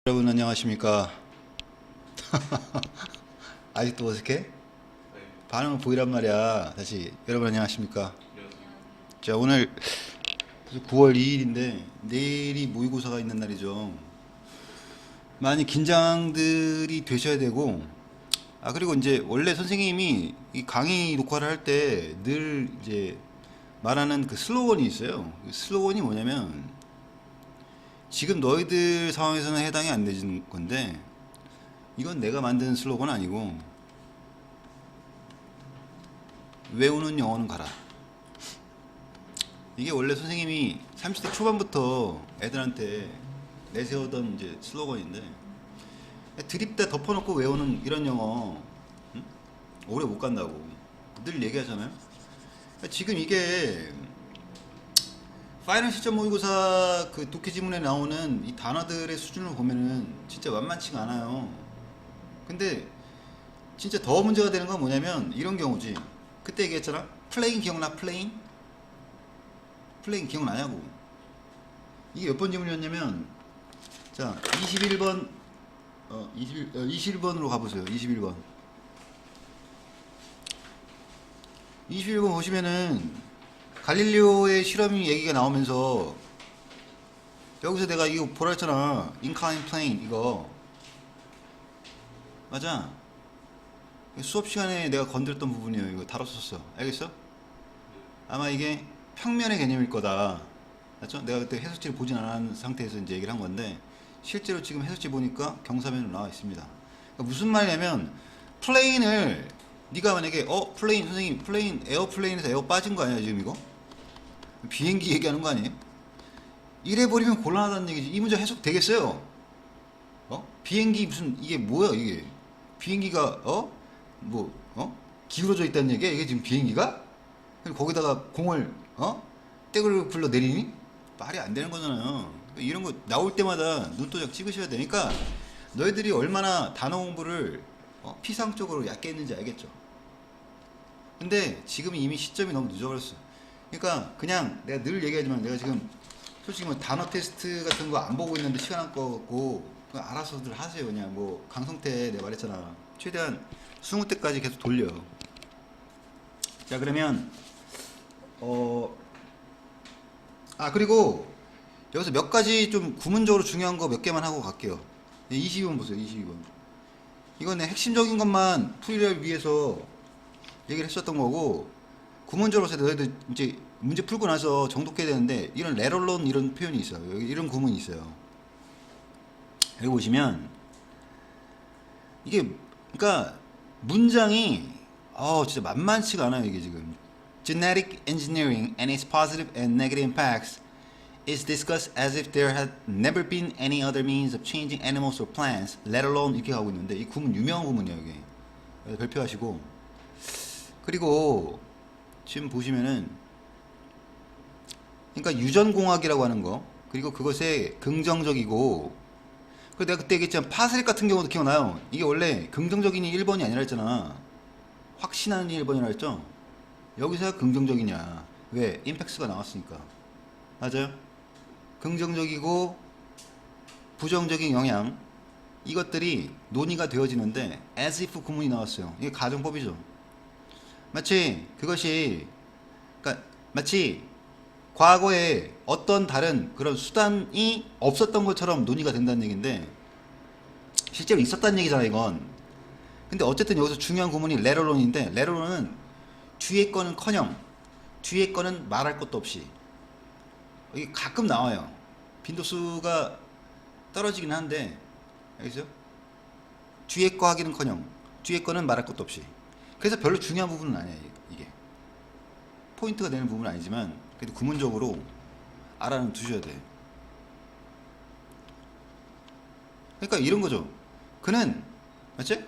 여러분 안녕하십니까? 아직도 어색해? 반응을 보이란 말이야. 다시 여러분 안녕하십니까? 자, 오늘 9월 2일인데 내일이 모의고사가 있는 날이죠. 많이 긴장들이 되셔야 되고, 그리고 이제 원래 선생님이 이 강의 녹화를 할 때 늘 이제 말하는 그 슬로건이 있어요. 그 슬로건이 뭐냐면, 지금 너희들 상황에서는 해당이 안 되는 건데 이건 내가 만든 슬로건 아니고, 외우는 영어는 가라. 이게 원래 선생님이 30대 초반부터 애들한테 내세우던 이제 슬로건인데, 드립다 덮어놓고 외우는 이런 영어, 응? 오래 못 간다고 늘 얘기하잖아요. 지금 이게 파이널 시점 모의고사 그 독해 지문에 나오는 이 단어들의 수준을 보면은 진짜 만만치가 않아요. 근데 진짜 더 문제가 되는 건 뭐냐면 이런 경우지. 그때 얘기했잖아. 플레인 기억나? 플레인 기억나냐고. 이게 몇 번 질문이었냐면, 자 21번 21번으로 가보세요. 21번 보시면은 갈릴리오의 실험이 얘기가 나오면서 여기서 내가 이거 보라 했잖아. inclined plane 이거 맞아. 수업 시간에 내가 건드렸던 부분이에요. 이거 다뤘었어. 알겠어? 아마 이게 평면의 개념일 거다. 맞죠? 내가 그때 해석지를 보진 않은 상태에서 이제 얘기를 한 건데, 실제로 지금 해석지 보니까 경사면으로 나와 있습니다. 그러니까 무슨 말이냐면, 플레인을 네가 만약에 플레인 선생님 플레인 에어플레인에서 에어 빠진 거 아니야 지금 이거? 비행기 얘기하는 거 아니에요? 이래 버리면 곤란하다는 얘기지. 이 문제 해석 되겠어요? 비행기 무슨 이게 뭐야 이게? 비행기가 기울어져 있다는 얘기야? 이게 지금 비행기가? 그리고 거기다가 공을 떼굴 굴러 내리니? 말이 안 되는 거잖아요. 이런 거 나올 때마다 눈도장 찍으셔야 되니까, 너희들이 얼마나 단어 공부를 피상적으로 얕게 했는지 알겠죠? 근데 지금 이미 시점이 너무 늦어버렸어. 그러니까 그냥 내가 늘 얘기하지만, 내가 지금 솔직히 뭐 단어 테스트 같은 거 안 보고 있는데 시간 아까워 갖고 그냥 알아서들 하세요. 그냥 뭐 강성태 내가 말했잖아. 최대한 20대까지 계속 돌려. 자, 그러면 그리고 여기서 몇 가지 좀 구문적으로 중요한 거 몇 개만 하고 갈게요. 22번 보세요. 22번. 이건 내 핵심적인 것만 풀이를 위해서 얘기를 했었던 거고, 구문적으로 너희들 이제 문제 풀고 나서 정독해야 되는데, 이런 레럴론 이런 표현이 있어요. 여기 이런 구문이 있어요. 여기 보시면 이게, 그러니까 문장이 진짜 만만치가 않아요. 이게 지금 genetic engineering and its positive and negative impacts is discussed as if there had never been any other means of changing animals or plants, let alone 이렇게 가고 있는데, 이 구문 유명한 구문이에요. 이게 발표하시고, 그리고 지금 보시면은, 그러니까 유전공학이라고 하는 거, 그리고 그것의 긍정적이고, 그 내가 그때 얘기했지만 파스릭 같은 경우도 기억나요? 이게 원래 긍정적인이 1번이 아니라 했잖아. 확신하는 1번이라 했죠? 여기서야 긍정적이냐? 왜? 임팩스가 나왔으니까. 맞아요? 긍정적이고 부정적인 영향, 이것들이 논의가 되어지는데 as if 구문이 나왔어요. 이게 가정법이죠. 마치 그것이, 그러니까 마치 과거에 어떤 다른 그런 수단이 없었던 것처럼 논의가 된다는 얘기인데, 실제로 있었다는 얘기잖아 이건. 근데 어쨌든 여기서 중요한 구문이 레러론인데, 레러론은 뒤에 거는커녕 뒤에 거는 말할 것도 없이, 이게 가끔 나와요. 빈도수가 떨어지긴 한데, 알겠어요? 뒤에 거 하기는커녕 뒤에 거는 말할 것도 없이. 그래서 별로 중요한 부분은 아니에요. 이게 포인트가 되는 부분은 아니지만, 그래도 구문적으로 알아는 두셔야 돼. 그러니까 이런 거죠. 그는, 맞지?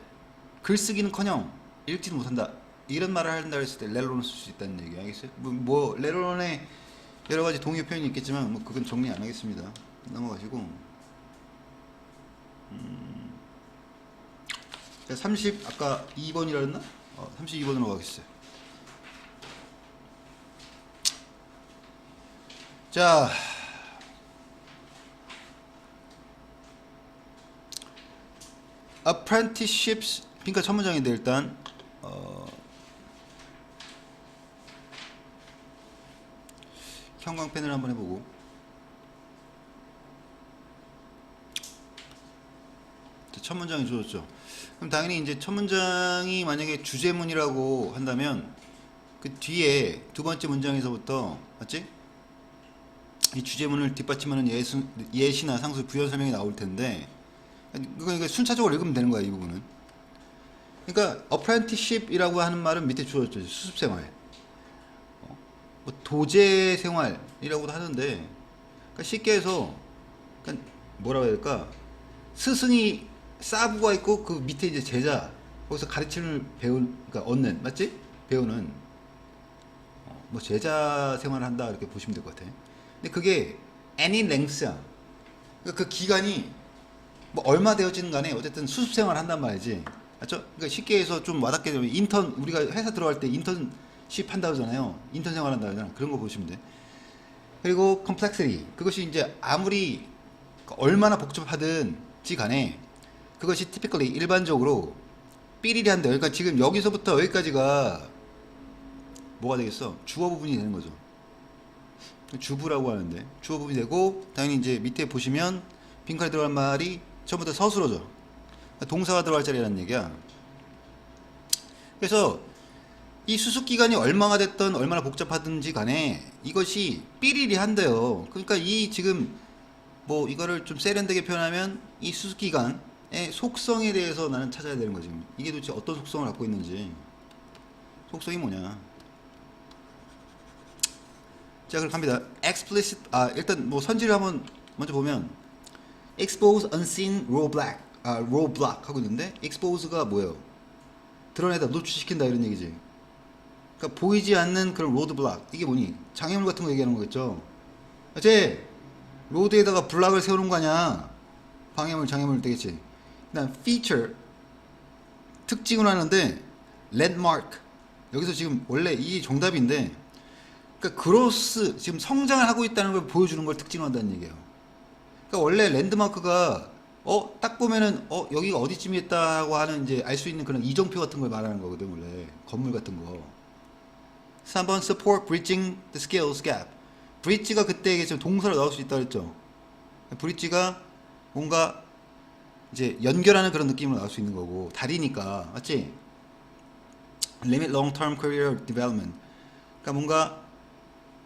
글쓰기는커녕 읽지도 못한다. 이런 말을 한다 했을 때 레론을 쓸 수 있다는 얘기. 알겠어요? 레론의 여러 가지 동의 표현이 있겠지만, 뭐 그건 정리 안 하겠습니다. 넘어가시고, 30 아까 2번이라 했나? 32번으로 가겠어요. 자, apprenticeships 빈칸 첫 문장인데 일단 형광펜을 한번 해보고 첫 문장이 주어졌죠. 그럼 당연히 이제 첫 문장이 만약에 주제문이라고 한다면 그 뒤에 두 번째 문장에서부터 맞지? 이 주제문을 뒷받침하는 예시나 상수 부연 설명이 나올 텐데 그러니까 순차적으로 읽으면 되는 거야 이 부분은. 그러니까 apprenticeship이라고 하는 말은 밑에 주어졌죠. 수습생활, 뭐 도제 생활이라고도 하는데 그러니까 쉽게 해서 그러니까 뭐라고 해야 될까? 스승이 사부가 있고 그 밑에 이제 제자 거기서 가르침을 그러니까 얻는 맞지? 배우는 뭐 제자 생활을 한다 이렇게 보시면 될 것 같아. 근데 그게 any length야. 그러니까 그 기간이 뭐 얼마 되어지는 간에 어쨌든 수습 생활을 한단 말이지. 맞죠? 그러니까 쉽게 해서 좀 와닿게 되면 인턴 우리가 회사 들어갈 때 인턴십 한다고 하잖아요. 인턴 생활 한다고 하잖아. 그런 거 보시면 돼. 그리고 complexity 그것이 이제 아무리 얼마나 복잡하든지 간에 그것이 typically 일반적으로 삐리리 한다. 그러니까 지금 여기서부터 여기까지가 뭐가 되겠어? 주어 부분이 되는 거죠. 주부라고 하는데 주어 부분이 되고 당연히 이제 밑에 보시면 빈칸에 들어갈 말이 전부 다 서술어죠. 그러니까 동사가 들어갈 자리라는 얘기야. 그래서 이 수습기간이 얼마가 됐던 얼마나 복잡하든지 간에 이것이 삐리리 한대요. 그러니까 이 지금 뭐 이거를 좀 세련되게 표현하면 이 수습기간의 속성에 대해서 나는 찾아야 되는 거지. 이게 도대체 어떤 속성을 갖고 있는지. 속성이 뭐냐. 자 그럼 갑니다. explicit 일단 뭐 선지를 한번 먼저 보면 expose unseen roadblock 하고 있는데 expose가 뭐예요? 드러내다 노출시킨다 이런 얘기지. 그러니까 보이지 않는 그런 로드블락 이게 뭐니? 장애물 같은 거 얘기하는 거겠죠. 제 로드에다가 블락을 세우는 거 아니야. 방해물 장애물 되겠지. 그다음 feature 특징을 하는데 landmark 여기서 지금 원래 이 정답인데 그러니까 그로스 지금 성장을 하고 있다는 걸 보여주는 걸 특징으로 한다는 얘기예요. 그러니까 원래 랜드마크가 딱 보면은 여기가 어디쯤이었다고 하는 이제 알 수 있는 그런 이정표 같은 걸 말하는 거거든 원래 건물 같은 거. 3번 support bridging the skills gap. 브릿지가 그때 지금 동사로 나올 수 있다 그랬죠. 브릿지가 뭔가 이제 연결하는 그런 느낌으로 나올 수 있는 거고 다리니까 맞지? limit long term career development. 그러니까 뭔가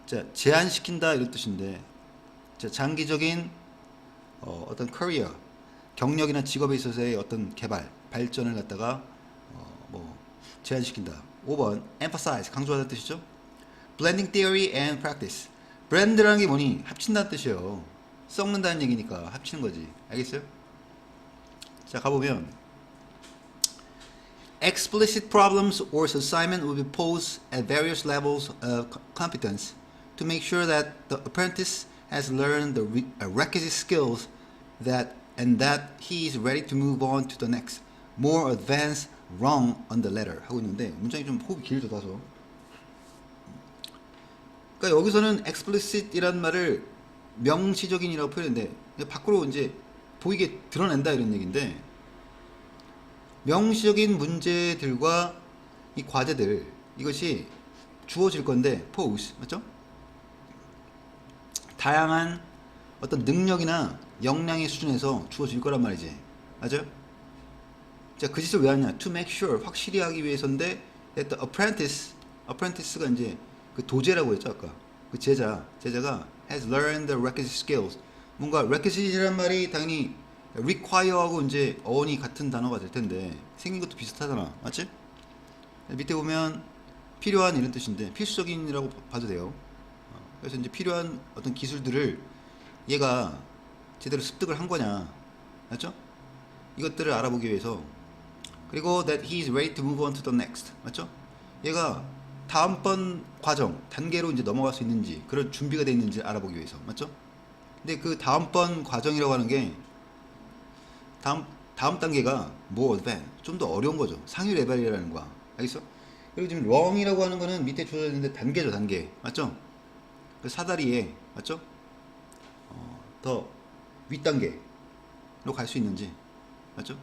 자, 제한시킨다 이런 뜻인데 자, 장기적인 어떤 커리어 경력이나 직업에 있어서의 어떤 개발 발전을 갖다가 뭐 제한시킨다. 5번 emphasize 강조하다는 뜻이죠. blending theory and practice 브랜드라는 게 뭐니? 합친다는 뜻이에요. 섞는다는 얘기니까 합치는 거지. 알겠어요? 자 가보면 explicit problems or assignment will be posed at various levels of competence to make sure that the apprentice has learned the requisite skills and that he is ready to move on to the next, more advanced rung on the ladder 하고 있는데 문장이 좀 호흡이 길죠 다소. 그러니까 여기서는 explicit이라는 말을 명시적인이라고 표현했는데 밖으로 이제 보이게 드러낸다 이런 얘기인데 명시적인 문제들과 이 과제들 이것이 주어질 건데 pose 맞죠? 다양한 어떤 능력이나 역량의 수준에서 주어질 거란 말이지. 맞아요? 자, 그 짓을 왜 하냐? To make sure 확실히 하기 위해서인데 that the apprentice가 이제 그 도제라고 했죠 아까. 그 제자가 has learned the requisite skills. 뭔가 requisite이라는 말이 당연히 require하고 이제 어원이 같은 단어가 될 텐데 생긴 것도 비슷하잖아. 맞지? 밑에 보면 필요한 이런 뜻인데 필수적인이라고 봐도 돼요. 그래서 이제 필요한 어떤 기술들을 얘가 제대로 습득을 한 거냐, 맞죠? 이것들을 알아보기 위해서. 그리고 that he is ready to move on to the next, 맞죠? 얘가 다음번 과정 단계로 이제 넘어갈 수 있는지 그런 준비가 돼 있는지 알아보기 위해서, 맞죠? 근데 그 다음번 과정이라고 하는 게 다음 단계가 more advanced, 좀 더 어려운 거죠. 상위 레벨이라는 거야. 알겠어? 그리고 지금 wrong이라고 하는 거는 밑에 주어져 있는데 단계죠, 단계, 맞죠? 그 사다리에 맞죠? 더 윗단계로 갈 수 있는지 맞죠?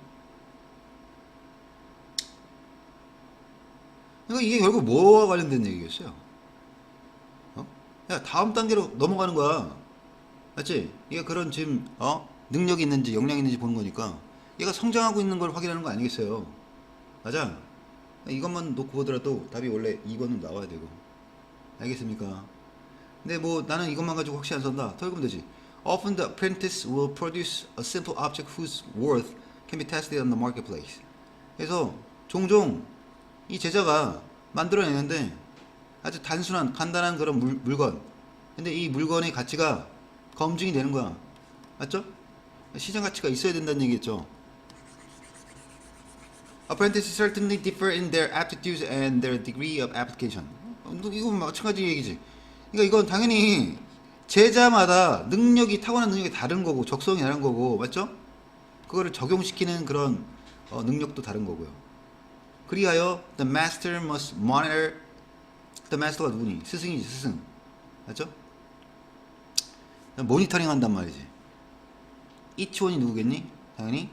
그러니까 이게 결국 뭐와 관련된 얘기겠어요? 어? 야, 다음 단계로 넘어가는 거야. 맞지? 이게 그런 지금 능력이 있는지 역량이 있는지 보는 거니까 얘가 성장하고 있는 걸 확인하는 거 아니겠어요? 맞아. 이것만 놓고 보더라도 답이 원래 2번은 나와야 되고. 알겠습니까? 근데 뭐 나는 이것만 가지고 확실히 안 선다. 더 읽으면 되지. Often the apprentice will produce a simple object whose worth can be tested on the marketplace. 그래서 종종 이 제자가 만들어내는데 아주 단순한 간단한 그런 물건. 근데 이 물건의 가치가 검증이 되는 거야. 맞죠? 시장 가치가 있어야 된다는 얘기겠죠. Apprentices certainly differ in their aptitudes and their degree of application. 이건 마찬가지 얘기지. 그러니까 이건 당연히 제자마다 능력이 타고난 능력이 다른 거고 적성이 다른 거고 맞죠? 그거를 적용시키는 그런 능력도 다른 거고요. 그리하여 the master must monitor. the master가 누구니? 스승이지 스승. 맞죠? 모니터링 한단 말이지. each one이 누구겠니? 당연히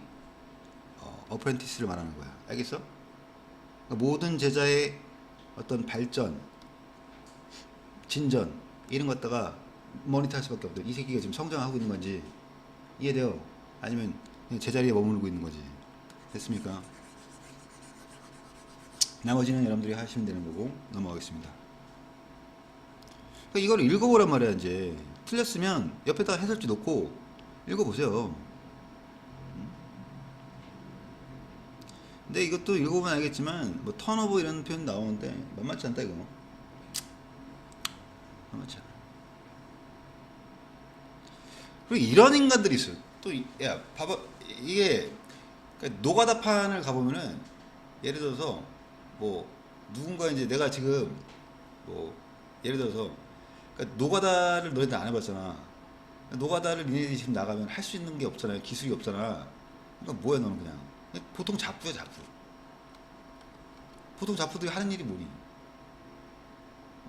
어프렌티스를 말하는 거야. 알겠어? 그러니까 모든 제자의 어떤 발전, 진전 이런 것 갖다가 모니터할 수밖에 없대. 이 새끼가 지금 성장하고 있는 건지 이해돼요? 아니면 그냥 제자리에 머무르고 있는 거지. 됐습니까? 나머지는 여러분들이 하시면 되는 거고 넘어가겠습니다. 그러니까 이걸 읽어보란 말이야. 이제 틀렸으면 옆에다 해설지 놓고 읽어보세요. 근데 이것도 읽어보면 알겠지만 뭐 턴오버 이런 표현 나오는데 만만치 않다 이거. 만만치 않아. 그리고 이런 인간들이 있어요. 또 야 봐봐 이게 그러니까 노가다판을 가보면은 예를 들어서 뭐 누군가 이제 내가 지금 뭐 예를 들어서 그러니까 노가다를 너희들 안 해봤잖아. 노가다를 니네들이 지금 나가면 할 수 있는 게 없잖아요. 기술이 없잖아. 그러니까 뭐야 너는 그냥 보통 잡부야 잡부. 보통 잡부들이 하는 일이 뭐니?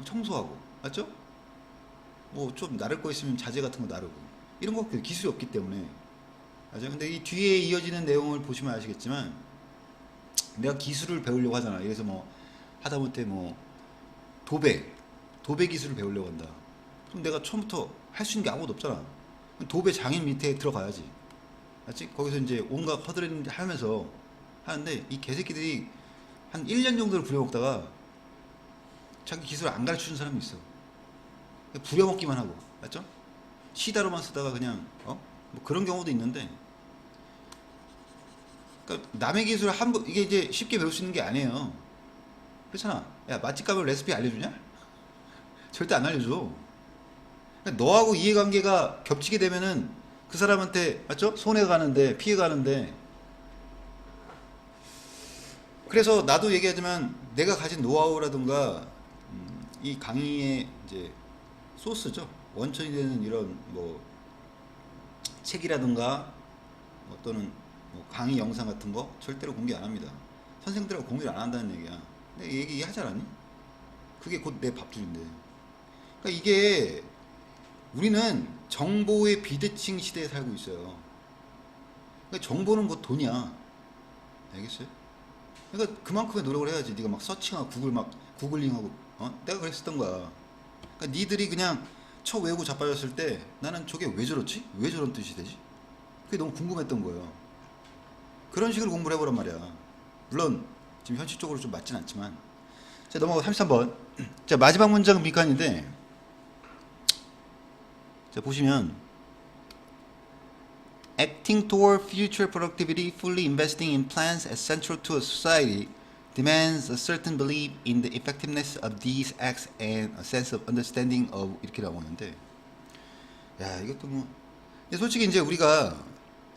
청소하고 맞죠? 뭐 좀 나를 거 있으면 자재 같은 거 나르고 이런 거 기술이 없기 때문에 맞아요. 근데 이 뒤에 이어지는 내용을 보시면 아시겠지만 내가 기술을 배우려고 하잖아. 그래서 뭐 하다못해 뭐 도배 기술을 배우려고 한다. 그럼 내가 처음부터 할 수 있는 게 아무것도 없잖아. 도배 장인 밑에 들어가야지. 맞지? 거기서 이제 온갖 허드렛 하면서 하는데 이 개새끼들이 한 1년 정도를 부려먹다가 자기 기술을 안 가르쳐주는 사람이 있어. 부려먹기만 하고 맞죠? 시다로만 쓰다가 그냥 뭐 그런 경우도 있는데 그러니까 남의 기술을 이게 이제 쉽게 배울 수 있는 게 아니에요. 그렇잖아. 야 맛집 가면 레시피 알려주냐? 절대 안 알려줘. 그러니까 너하고 이해관계가 겹치게 되면은 그 사람한테 맞죠? 손해 가는데 피해 가는데. 그래서 나도 얘기하지만 내가 가진 노하우라든가 이 강의의 이제 소스죠. 원천이 되는 이런 뭐 책이라든가 또는 뭐 강의 영상 같은 거 절대로 공개 안 합니다. 선생님들하고 공개를 안 한다는 얘기야. 근데 얘기하지 않았니? 그게 곧 내 밥줄인데. 그러니까 이게 우리는 정보의 비대칭 시대에 살고 있어요. 그러니까 정보는 뭐 돈이야. 알겠어요? 그러니까 그만큼의 노력을 해야지. 네가 막 서칭하고 구글링하고 내가 그랬었던 거야. 그러니까 니들이 그냥 쳐 외우고 자빠졌을 때 나는 저게 왜 저렇지? 왜 저런 뜻이 되지? 그게 너무 궁금했던 거예요. 그런 식으로 공부를 해보란 말이야. 물론 지금 현실적으로 좀 맞진 않지만. 자 넘어가고 33번. 자 마지막 문장 빈칸인데 자 보시면 Acting toward future productivity, fully investing in plans as central to a society demands a certain belief in the effectiveness of these acts and a sense of understanding of 이렇게 나오는데 야 이것도 뭐 솔직히 이제 우리가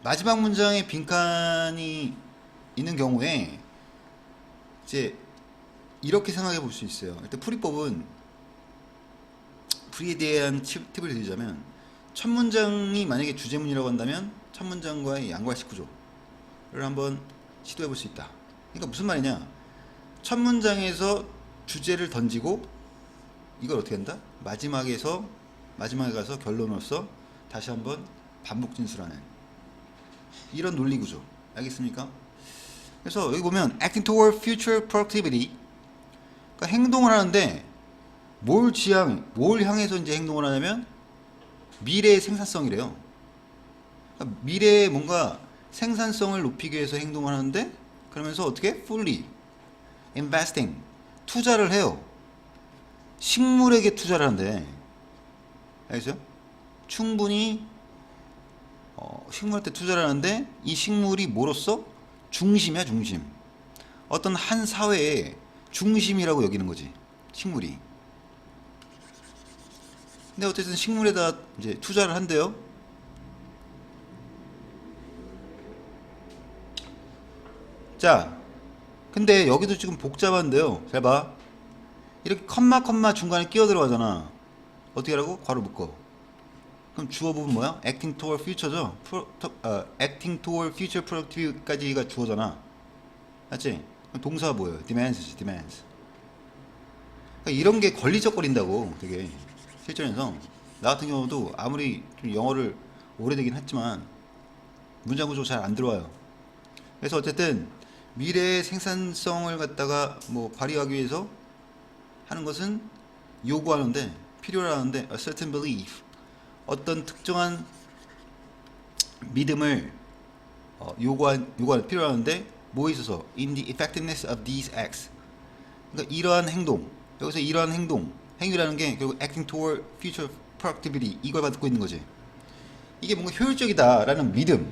마지막 문장에 빈칸이 있는 경우에 이제 이렇게 생각해 볼 수 있어요. 일단 풀이법은 풀이에 대한 팁을 드리자면 첫 문장이 만약에 주제문이라고 한다면 첫 문장과의 양과식 구조를 한번 시도해 볼 수 있다. 그러니까 무슨 말이냐? 첫 문장에서 주제를 던지고 이걸 어떻게 한다? 마지막에 가서 결론으로서 다시 한번 반복 진술하는 이런 논리 구조. 알겠습니까? 그래서 여기 보면 acting toward future productivity 그러니까 행동을 하는데 뭘 향해서 이제 행동을 하냐면 미래의 생산성이래요. 그러니까 미래에 뭔가 생산성을 높이기 위해서 행동을 하는데 그러면서 어떻게 fully investing 투자를 해요. 식물에게 투자를 한대. 알겠어요? 충분히 식물한테 투자를 하는데 이 식물이 뭐로서 중심이야 중심. 어떤 한 사회의 중심이라고 여기는 거지 식물이. 근데 어쨌든 식물에다 이제 투자를 한대요. 자, 근데 여기도 지금 복잡한데요. 잘 봐. 이렇게 컴마 중간에 끼어 들어가잖아. 어떻게 하라고? 괄호 묶어. 그럼 주어 부분 뭐야? acting toward future죠. acting toward future productivity까지가 주어잖아. 맞지? 그럼 동사가 뭐예요? demands지, demands. 그러니까 이런 게 걸리적거린다고 되게 실전에서. 나 같은 경우도 아무리 좀 영어를 오래되긴 했지만 문장 구조 잘 안 들어와요. 그래서 어쨌든 미래의 생산성을 갖다가 뭐 발휘하기 위해서 하는 것은 요구하는데 필요하는데 a certain belief 어떤 특정한 믿음을 요구하는 필요하는데 뭐에 있어서 in the effectiveness of these acts 그러니까 이러한 행동 여기서 이러한 행위라는 게 결국 acting toward future productivity 이걸 받고 있는 거지. 이게 뭔가 효율적이다라는 믿음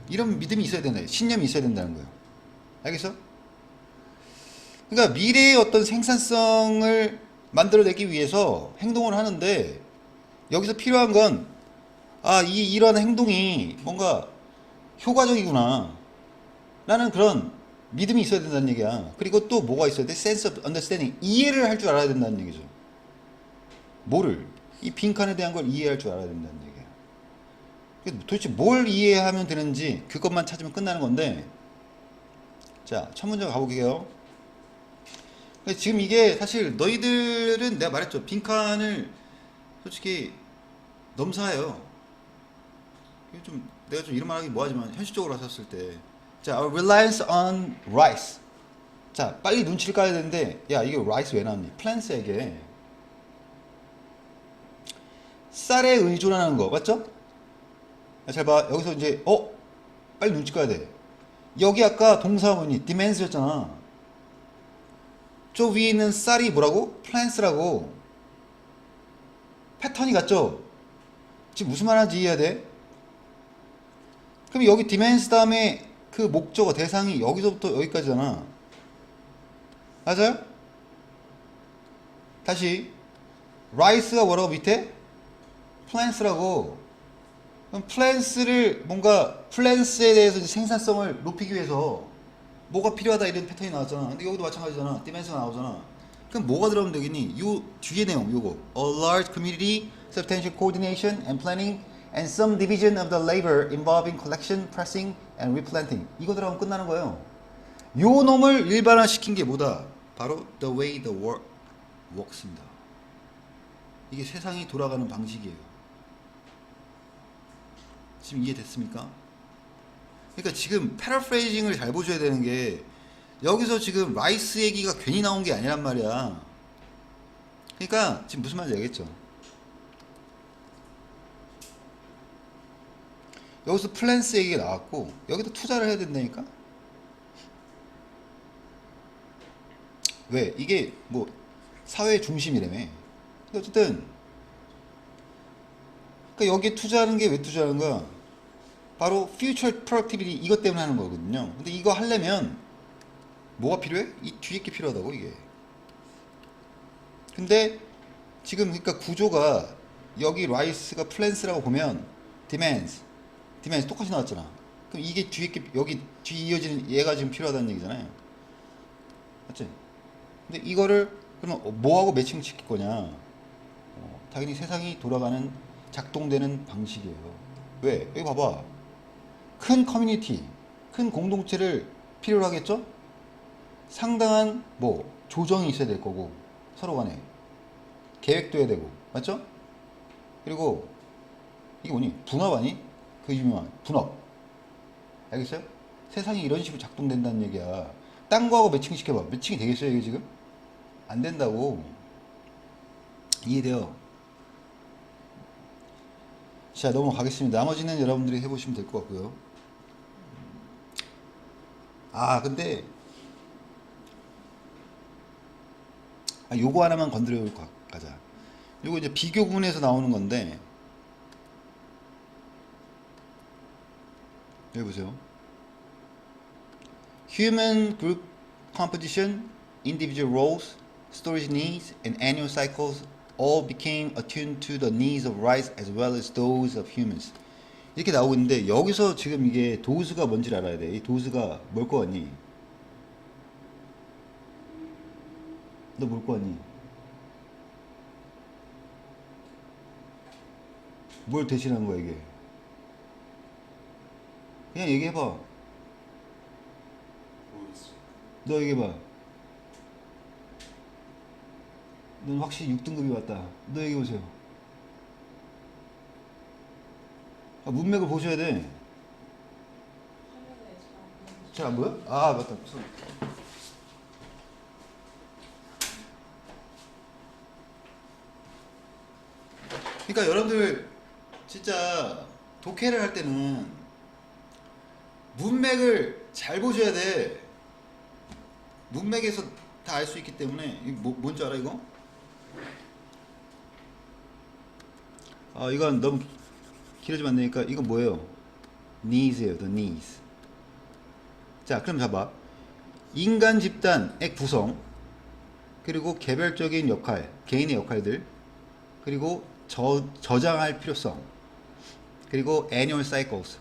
이런 믿음이 있어야 된다. 신념이 있어야 된다는 거예요. 알겠어? 그러니까 미래의 어떤 생산성을 만들어내기 위해서 행동을 하는데 여기서 필요한 건 이러한 행동이 뭔가 효과적이구나 라는 그런 믿음이 있어야 된다는 얘기야. 그리고 또 뭐가 있어야 돼? sense of understanding 이해를 할 줄 알아야 된다는 얘기죠. 뭐를? 이 빈칸에 대한 걸 이해할 줄 알아야 된다는 얘기야. 도대체 뭘 이해하면 되는지 그것만 찾으면 끝나는 건데 자, 첫 문제 가볼게요. 지금 이게 사실 너희들은 내가 말했죠. 빈칸을 솔직히 넘사해요. 내가 좀 이런 말 하기 뭐하지만 현실적으로 썼을 때 자, reliance on rice. 자, 빨리 눈치를 까야 되는데 야, 이게 rice 왜 나왔니? 플랜트에게 쌀에 의존하는 거 맞죠? 잘 봐. 여기서 이제 빨리 눈치 까야 돼. 여기 아까 동사가 뭐니? demands였잖아. 저 위에 있는 쌀이 뭐라고? plants라고. 패턴이 같죠? 지금 무슨 말 하는지 이해해야 돼? 그럼 여기 demands 다음에 그 목적어 대상이 여기서부터 여기까지잖아. 맞아요? 다시 rice가 뭐라고 밑에? plants라고. 그럼 plants를 뭔가 plants에 대해서 생산성을 높이기 위해서 뭐가 필요하다 이런 패턴이 나왔잖아. 근데 여기도 마찬가지잖아. demands가 나오잖아. 그럼 뭐가 들어가면 되겠니? 요 뒤에 내용 요거 a large community substantial coordination and planning and some division of the labor involving collection, pressing and replanting 이거 들어가면 끝나는 거예요. 요 놈을 일반화시킨 게 뭐다? 바로 the way the world works입니다. 이게 세상이 돌아가는 방식이에요. 지금 이해됐습니까? 그러니까 지금 패러프레이징을 잘 보셔야 되는 게 여기서 지금 라이스 얘기가 괜히 나온 게 아니란 말이야. 그러니까 지금 무슨 말인지 알겠죠? 여기서 플랜스 얘기가 나왔고 여기도 투자를 해야 된다니까? 왜? 이게 뭐 사회의 중심이라며. 근데 어쨌든 그러니까 여기에 투자하는 게 왜 투자하는 거야? 바로 future productivity 이것 때문에 하는 거거든요. 근데 이거 하려면 뭐가 필요해? 이 뒤에 게 필요하다고 이게. 근데 지금 그러니까 구조가 여기 라이스가 플랜스라고 보면 demands 똑같이 나왔잖아. 그럼 이게 뒤에 게 여기 뒤 이어지는 얘가 지금 필요하다는 얘기잖아요. 맞지? 근데 이거를 그러면 뭐하고 매칭시킬 거냐? 당연히 세상이 돌아가는 작동되는 방식이에요. 왜? 여기 봐봐. 큰 커뮤니티, 큰 공동체를 필요로 하겠죠? 상당한 뭐 조정이 있어야 될 거고 서로 간에 계획도 해야 되고 맞죠? 그리고 이게 뭐니? 분업 아니? 그 유명한 분업 알겠어요? 세상이 이런 식으로 작동된다는 얘기야. 딴 거하고 매칭시켜봐. 매칭이 되겠어요 이게 지금? 안 된다고. 이해돼요? 자, 넘어가겠습니다. 나머지는 여러분들이 해보시면 될 것 같고요. 아, 근데 요거 하나만 건드려 가자. 요거 이제 비교군에서 나오는 건데, 여기 보세요. Human group composition, individual roles, storage needs, and annual cycles all became attuned to the needs of rice as well as those of humans. 이렇게 나오고 있는데, 여기서 지금 이게 도수가 뭔지를 알아야 돼. 이 도수가 뭘 거 같니? 너 뭘 거 같니? 뭘 대신하는 거야 이게? 그냥 얘기해봐. 너 얘기해봐. 넌 확실히 6등급이 왔다. 너 얘기해보세요. 문맥을 보셔야 돼. 잘 안 보여? 아, 맞다. 그러니까 여러분들 진짜 독해를 할 때는 문맥을 잘 보셔야 돼. 문맥에서 다 알 수 있기 때문에. 뭔지 알아 이거? 이건 너무 길어지면 안 되니까 이건 뭐예요? needs예요. the needs. 자, 그럼 봐봐. 인간 집단의 구성, 그리고 개별적인 역할, 개인의 역할들, 그리고 저장할 필요성, 그리고 annual cycles,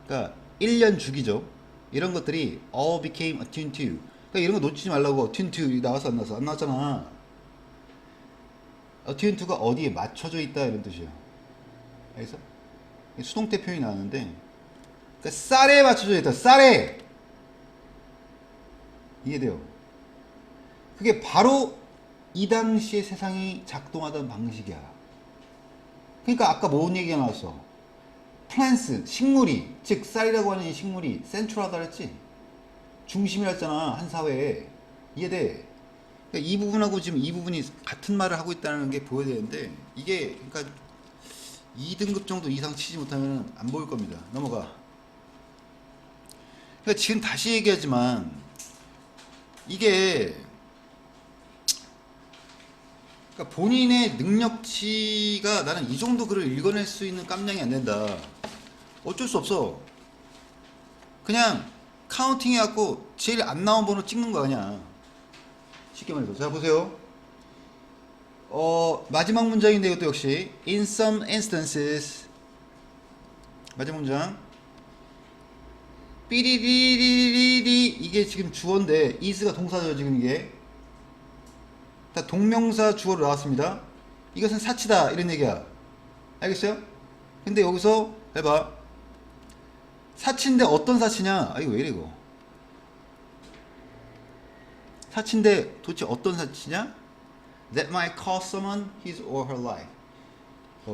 그러니까 1년 주기죠. 이런 것들이 all became attuned to. 그러니까 이런 거 놓치지 말라고. attuned to 나왔어 안 나왔어? 안 나왔잖아. attuned to가 어디에 맞춰져 있다 이런 뜻이에요. 알겠어? 수동태 표현이 나왔는데, 그러니까 쌀에 맞춰져 있다. 쌀에. 이해돼요? 그게 바로 이 당시의 세상이 작동하던 방식이야. 그러니까 아까 뭔 얘기가 나왔어? 플랜스, 식물이, 즉 쌀이라고 하는 이 식물이 센트럴하다 그랬지? 중심이라 했잖아, 한 사회에. 이해돼? 그러니까 이 부분하고 지금 이 부분이 같은 말을 하고 있다는 게 보여야 되는데, 이게 그러니까 2등급 정도 이상 치지 못하면 안 보일 겁니다. 넘어가. 그러니까 지금 다시 얘기하지만 이게 그러니까 본인의 능력치가 나는 이 정도 글을 읽어낼 수 있는 깜냥이 안 된다. 어쩔 수 없어. 그냥 카운팅 해갖고 제일 안 나온 번호 찍는 거 아니야. 쉽게 말해서. 자, 보세요. 마지막 문장인데 이것도 역시 in some instances. 마지막 문장. 삐리리리리리. 이게 지금 주어인데 is가 동사죠 지금 이게. 다 동명사 주어로 나왔습니다. 이것은 사치다 이런 얘기야. 알겠어요? 근데 여기서 해봐. 사치인데 어떤 사치냐? 이거 왜 이래 이거. 사치인데 도대체 어떤 사치냐? That might cost someone his or her life.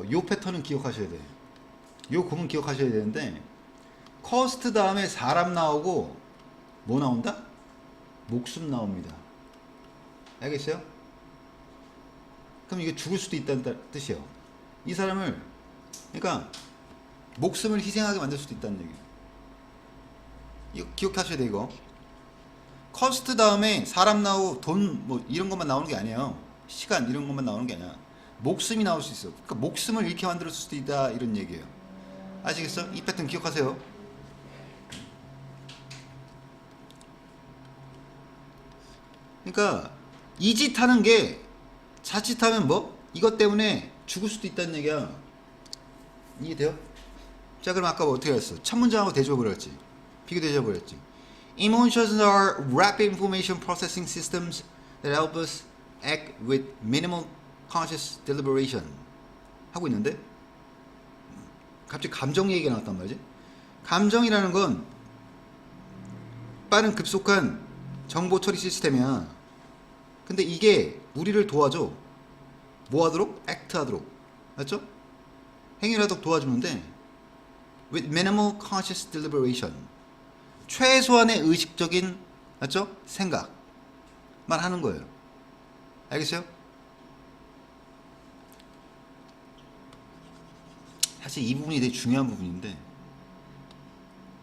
요 패턴은 기억하셔야 돼. 요 구문 기억하셔야 되는데, cost 다음에 사람 나오고 뭐 나온다? 목숨 나옵니다. 알겠어요? 그럼 이게 죽을 수도 있다는 뜻이에요. 이 사람을, 그러니까 목숨을 희생하게 만들 수도 있다는 얘기예요. 이거 기억하셔야 돼. 이거 cost 다음에 사람 나오고 돈 뭐 이런 것만 나오는 게 아니에요. 시간 이런 것만 나오는 게 아니야. 목숨이 나올 수 있어. 그러니까 목숨을 잃게 만들 수도 있다 이런 얘기예요. 아시겠어? 이 패턴 기억하세요. 그러니까 이 짓 하는 게 자칫하면 뭐? 이것 때문에 죽을 수도 있다는 얘기야. 이해돼요? 자, 그럼 아까 뭐 어떻게 했어? 첫 문장하고 대조해버렸지. 비교 대조해버렸지. Emotions are rapid information processing systems that help us act with minimal conscious deliberation. 하고 있는데 갑자기 감정 얘기가 나왔단 말이지. 감정이라는 건 빠른 급속한 정보 처리 시스템이야. 근데 이게 우리를 도와줘. 뭐 하도록? 액트 하도록. 맞죠? 행위를 하도록 도와주는데 with minimal conscious deliberation. 최소한의 의식적인, 맞죠? 생각만 하는 거예요. 알겠어요? 사실 이 부분이 되게 중요한 부분인데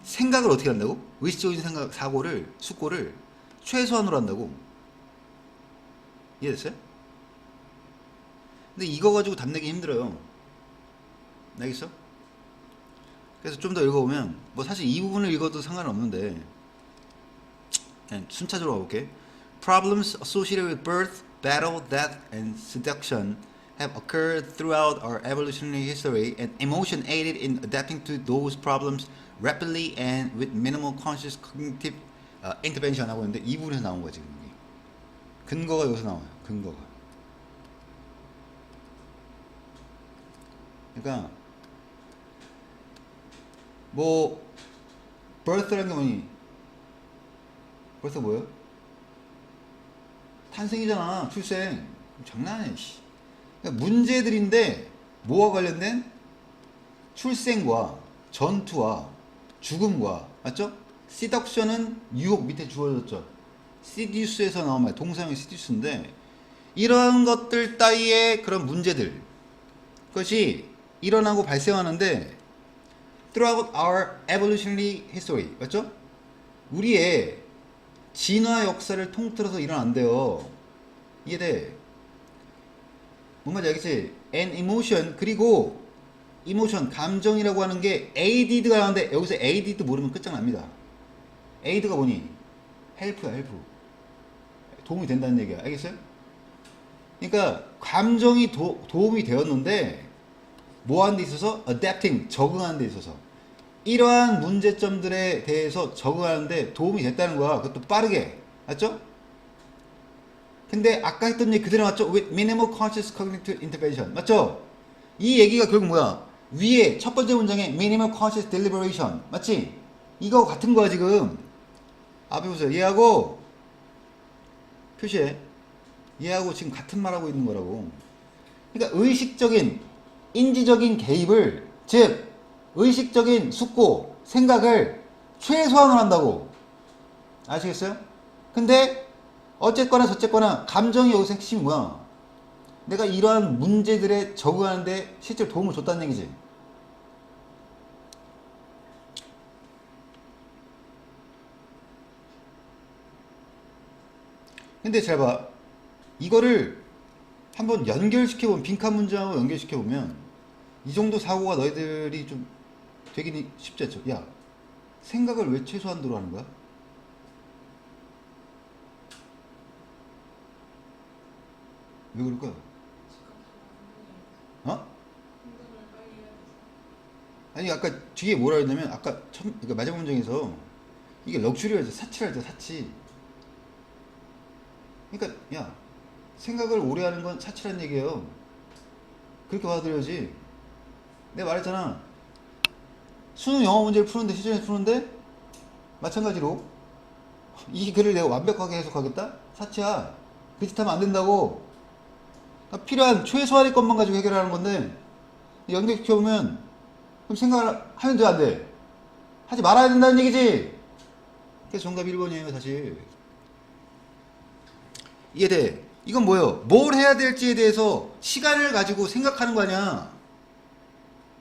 생각을 어떻게 한다고? 의식적인 생각, 사고를, 숙고를 최소한으로 한다고. 이해됐어요? 근데 이거 가지고 답 내기 힘들어요. 알겠어? 그래서 좀 더 읽어보면 뭐 사실 이 부분을 읽어도 상관없는데 그냥 순차적으로 가볼게. Problems associated with birth, battle, death, and seduction have occurred throughout our evolutionary history, and emotion aided in adapting to those problems rapidly and with minimal conscious cognitive intervention 하고 있는데 이 부분에서 나온 거야 지금 여기. 근거가 여기서 나와요. 근거가. 그러니까 뭐 birth라는 게 뭐니? birth 뭐예요? 탄생이잖아. 출생. 장난 아니야. 그러니까 문제들인데 뭐와 관련된? 출생과 전투와 죽음과 맞죠? seduction은 유혹 밑에 주어졌죠. seduce에서 나온 말 동사형이 seduce인데 이런 것들 따위의 그런 문제들 그것이 일어나고 발생하는데 throughout our evolutionary history 맞죠? 우리의 진화 역사를 통틀어서 일어난대요. 이해돼? 뭔 말인지 알겠지? and emotion 그리고 emotion 감정이라고 하는 게 aided가 나오는데 여기서 aided 모르면 끝장납니다. aid가 뭐니? help야 help. 도움이 된다는 얘기야. 알겠어요? 그러니까 감정이 도움이 되었는데 뭐 하는 데 있어서? adapting 적응하는 데 있어서 이러한 문제점들에 대해서 적응하는데 도움이 됐다는 거야. 그것도 빠르게. 맞죠? 근데 아까 했던 얘기 그대로 맞죠? With minimal conscious cognitive intervention. 맞죠? 이 얘기가 결국 뭐야? 위에 첫 번째 문장에 minimal conscious deliberation. 맞지? 이거 같은 거야 지금. 앞에 보세요. 얘하고 표시해. 얘하고 지금 같은 말하고 있는 거라고. 그러니까 의식적인 인지적인 개입을 즉 의식적인 숙고 생각을 최소한으로 한다고. 아시겠어요? 근데 어쨌거나 저쨌거나 감정이 여기서 핵심이 뭐야? 내가 이러한 문제들에 적응하는데 실제로 도움을 줬다는 얘기지. 근데 잘 봐. 이거를 한번 연결시켜보면 빈칸 문장하고 연결시켜보면 이 정도 사고가 너희들이 좀 되기는 쉽지 않죠. 야 생각을 왜 최소한도로 하는 거야? 왜 그럴까? 어? 아니 아까 뒤에 뭐라 했냐면 아까 그러니까 마지막 문장에서 이게 럭셔리가 이제 사치라 했잖아 사치. 그러니까 야 생각을 오래 하는 건 사치란 얘기예요. 그렇게 받아들여야지. 내가 말했잖아. 수능 영어 문제를 푸는데 시중에서 푸는데 마찬가지로 이 글을 내가 완벽하게 해석하겠다? 사치야. 그 짓 하면 안 된다고. 그러니까 필요한 최소한의 것만 가지고 해결하는 건데 연결시켜보면 그럼 생각을 하면 돼 안 돼? 하지 말아야 된다는 얘기지. 그래서 정답 1번이에요 사실. 이해돼? 이건 뭐예요? 뭘 해야 될지에 대해서 시간을 가지고 생각하는 거 아니야.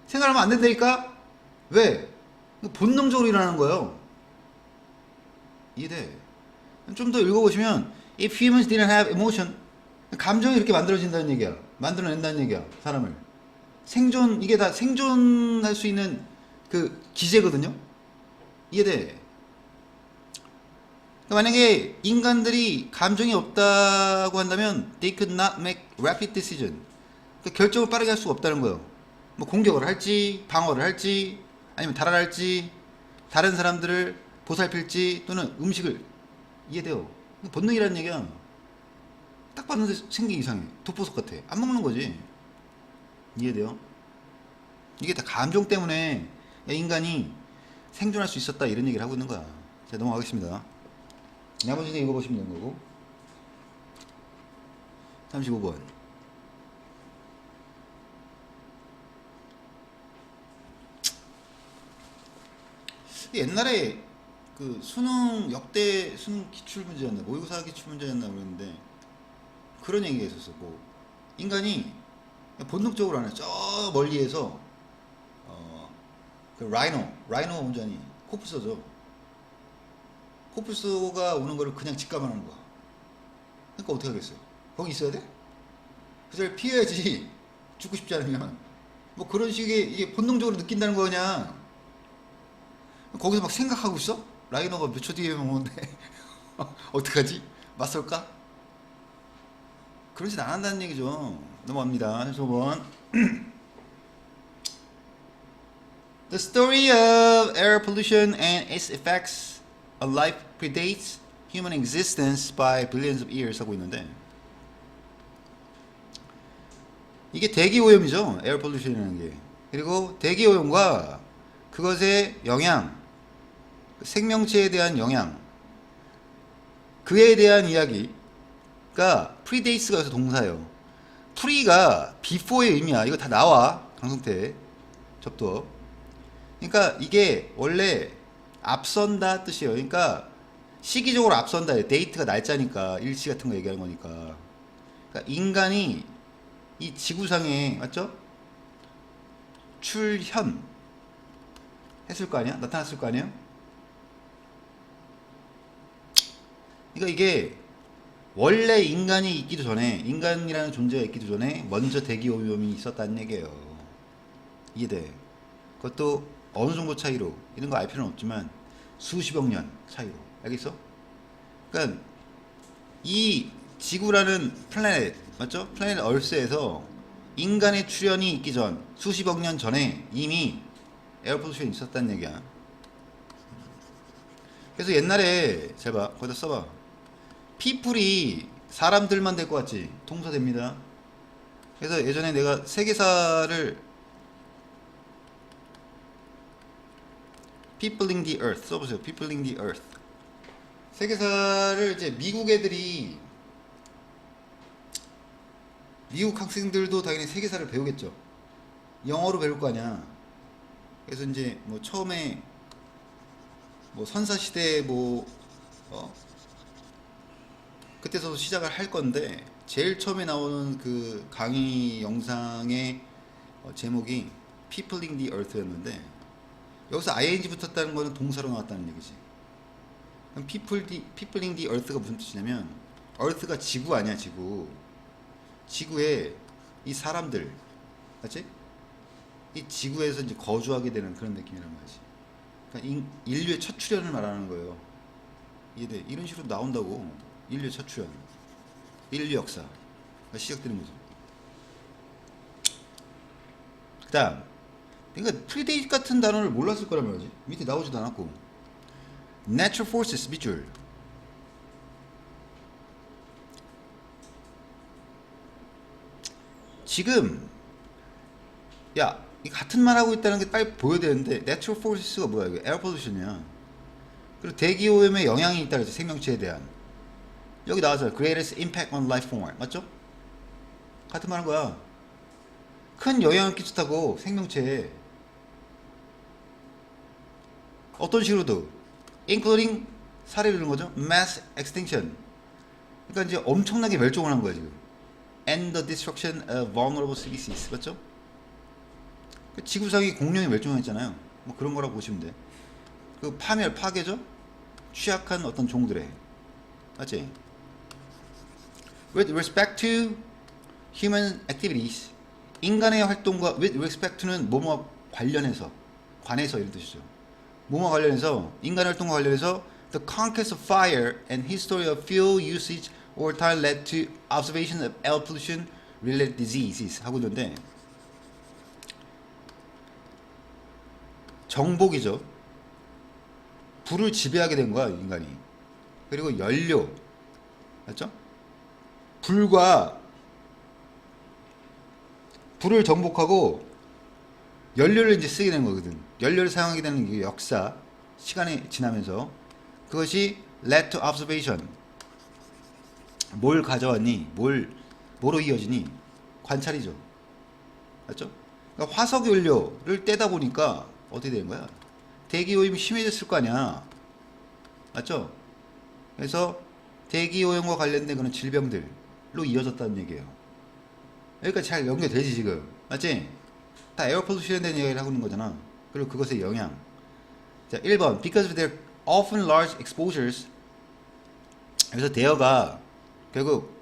생각하면 안 된다니까? 왜? 본능적으로 일어나는 거예요. 이해돼? 좀 더 읽어보시면 If humans didn't have emotion 감정이 이렇게 만들어진다는 얘기야. 만들어낸다는 얘기야. 사람을. 생존 이게 다 생존할 수 있는 그 기제거든요. 이해돼? 그러니까 만약에 인간들이 감정이 없다고 한다면 they could not make rapid decision. 그러니까 결정을 빠르게 할 수가 없다는 거예요. 뭐 공격을 할지 방어를 할지 아니면 달아날지 다른 사람들을 보살필지 또는 음식을 이해돼요. 본능이라는 얘기야. 딱 봤는데 생긴 이상해. 독보석 같아. 안 먹는 거지. 이해돼요? 이게 다 감정 때문에 인간이 생존할 수 있었다 이런 얘기를 하고 있는 거야. 자 넘어가겠습니다. 나머지는 읽어보시면 되는 거고. 35번. 옛날에 그 수능 역대 수능 기출 문제였나 모의고사 기출 문제였나 그랬는데 그런 얘기가 있었어. 뭐 인간이 본능적으로 하는 저 멀리에서 그 라이노 뭔지 아니? 코뿔소죠. 코뿔소가 오는 거를 그냥 직감하는 거야. 그러니까 어떻게 하겠어요? 거기 있어야 돼? 그 자리를 피해야지. 죽고 싶지 않으면. 뭐 그런 식의 이게 본능적으로 느낀다는 거 그냥. 거기서 막 생각하고 있어? 라이너가 몇 초 뒤에 오는데 어떡하지? 맞설까? 그러진 않는다는 얘기죠. 넘어갑니다. 5번. The story of air pollution and its effects on life predates human existence by billions of years 하고 있는데 이게 대기오염이죠. 에어 pollution이라는 게. 그리고 대기오염과 그것의 영향, 생명체에 대한 영향, 그에 대한 이야기가 predates가 여기서 동사예요. pre가 before의 의미야. 이거 다 나와. 강성태 접두어. 그러니까 이게 원래 앞선다 뜻이에요. 그러니까 시기적으로 앞선다. 데이트가 날짜니까 일시 같은 거 얘기하는 거니까. 그러니까 인간이 이 지구상에 맞죠? 출현 했을 거 아니야? 나타났을 거 아니에요? 그러니까 이게 원래 인간이 있기도 전에 인간이라는 존재가 있기도 전에 먼저 대기오염이 있었다는 얘기예요. 이해돼? 그것도 어느 정도 차이로 이런 거 알 필요는 없지만 수십억 년 차이로 알겠어? 그러니까 이 지구라는 플래닛 맞죠? 플래닛 얼스에서 인간의 출현이 있기 전 수십억 년 전에 이미 에어 pollution이 있었다는 얘기야. 그래서 옛날에 잘 봐. 거기다 써봐. people이 사람들만 될 것 같지? 동사됩니다. 그래서 예전에 내가 세계사를 peopling the earth 써보세요. peopling the earth. 세계사를 이제 미국 애들이 미국 학생들도 당연히 세계사를 배우겠죠. 영어로 배울 거 아니야. 그래서 이제 뭐 처음에 뭐 선사시대 뭐 그때서도 시작을 할 건데 제일 처음에 나오는 그 강의 영상의 제목이 Peopling the Earth였는데 여기서 ing 붙었다는 거는 동사로 나왔다는 얘기지. 그럼 Peopling the Earth가 무슨 뜻이냐면 Earth가 지구 아니야 지구. 지구에 이 사람들 맞지? 이 지구에서 이제 거주하게 되는 그런 느낌이란 말이지. 그러니까 인류의 첫 출현을 말하는 거예요. 이해돼? 이런 식으로 나온다고. 인류의 첫 출현, 인류 역사가 시작되는 거죠. 그 다음 그러니까 프리데이트 같은 단어를 몰랐을 거란 말이지. 밑에 나오지도 않았고. Natural forces 밑줄. 지금 야 이 같은 말 하고 있다는 게 빨리 보여야 되는데 Natural forces가 뭐야? 이거 에어 pollution이야. 그리고 대기오염의 영향이 있다 그랬지. 생명체에 대한. 여기 나와서 greatest impact on life form 맞죠? 같은 말 하는 거야. 큰 영향을 끼쳤다고 생명체에. 어떤 식으로도 including 사례를 이런 거죠. mass extinction. 그러니까 이제 엄청나게 멸종을 한 거야 지금. and the destruction of vulnerable species 맞죠? 지구상이 공룡이 멸종했잖아요. 뭐 그런 거라고 보시면 돼. 그 파괴죠? 취약한 어떤 종들의 맞지? With respect to human activities 인간의 활동과 with respect to는 뭐뭐 관련해서 이런 뜻이죠. 뭐뭐 관련해서 인간의 활동과 관련해서 the conquest of fire and history of fuel usage over time led to observation of air pollution related diseases 하고 있는데 정복이죠. 불을 지배하게 된 거야 인간이. 그리고 연료 맞죠? 불을 정복하고 연료를 이제 쓰게 된 거거든. 연료를 사용하게 되는 게 역사, 시간이 지나면서 그것이 led to observation. 뭘 가져왔니? 뭐로 이어지니? 관찰이죠. 맞죠? 그러니까 화석 연료를 떼다 보니까 어떻게 되는 거야? 대기오염이 심해졌을 거 아니야. 맞죠? 그래서 대기오염과 관련된 그런 질병들 이어졌다는 얘기예요. 여기까지 잘 연결되지 지금, 맞지? 다 에어 폴루션에 대한 이야기를 하고 있는 거잖아. 그리고 그것의 영향. 자, 1번 because of their often large exposures. 그래서 대여가 결국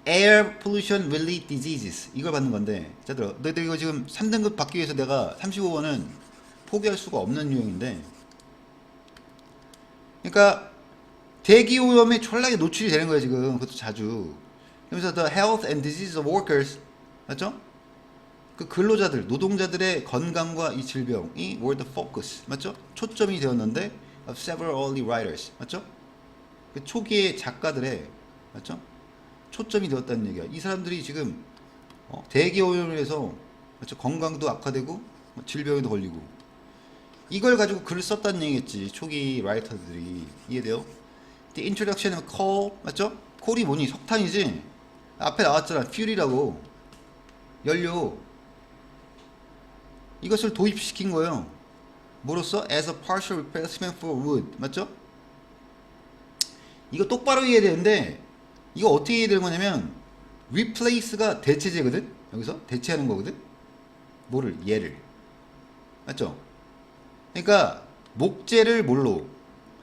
air pollution related diseases 이걸 받는 건데, 자 들어, 너희들 이거 지금 3등급 받기 위해서 내가 35번은 포기할 수가 없는 유형인데, 그러니까 대기 오염에 졸라게 노출이 되는 거예요 지금. 그것도 자주. 그러면서 the health and disease of workers, 맞죠? 그 근로자들, 노동자들의 건강과 이 질병이 were the focus, 맞죠? 초점이 되었는데 of several early writers, 맞죠? 그 초기의 작가들의, 맞죠? 초점이 되었다는 얘기야. 이 사람들이 지금 대기 오염을 해서, 맞죠? 건강도 악화되고 질병에도 걸리고, 이걸 가지고 글을 썼다는 얘기겠지 초기 라이터들이. 이해돼요? The introduction of coal, 맞죠? 콜이 뭐니? 석탄이지. 앞에 나왔잖아, fuel이라고, 연료. 이것을 도입시킨 거예요. 뭐로써? As a partial replacement for wood, 맞죠? 이거 똑바로 이해해야 되는데, 이거 어떻게 이해해야 되는 거냐면, replace가 대체제거든? 여기서 대체하는 거거든? 뭐를? 얘를, 맞죠? 그러니까 목재를 뭘로?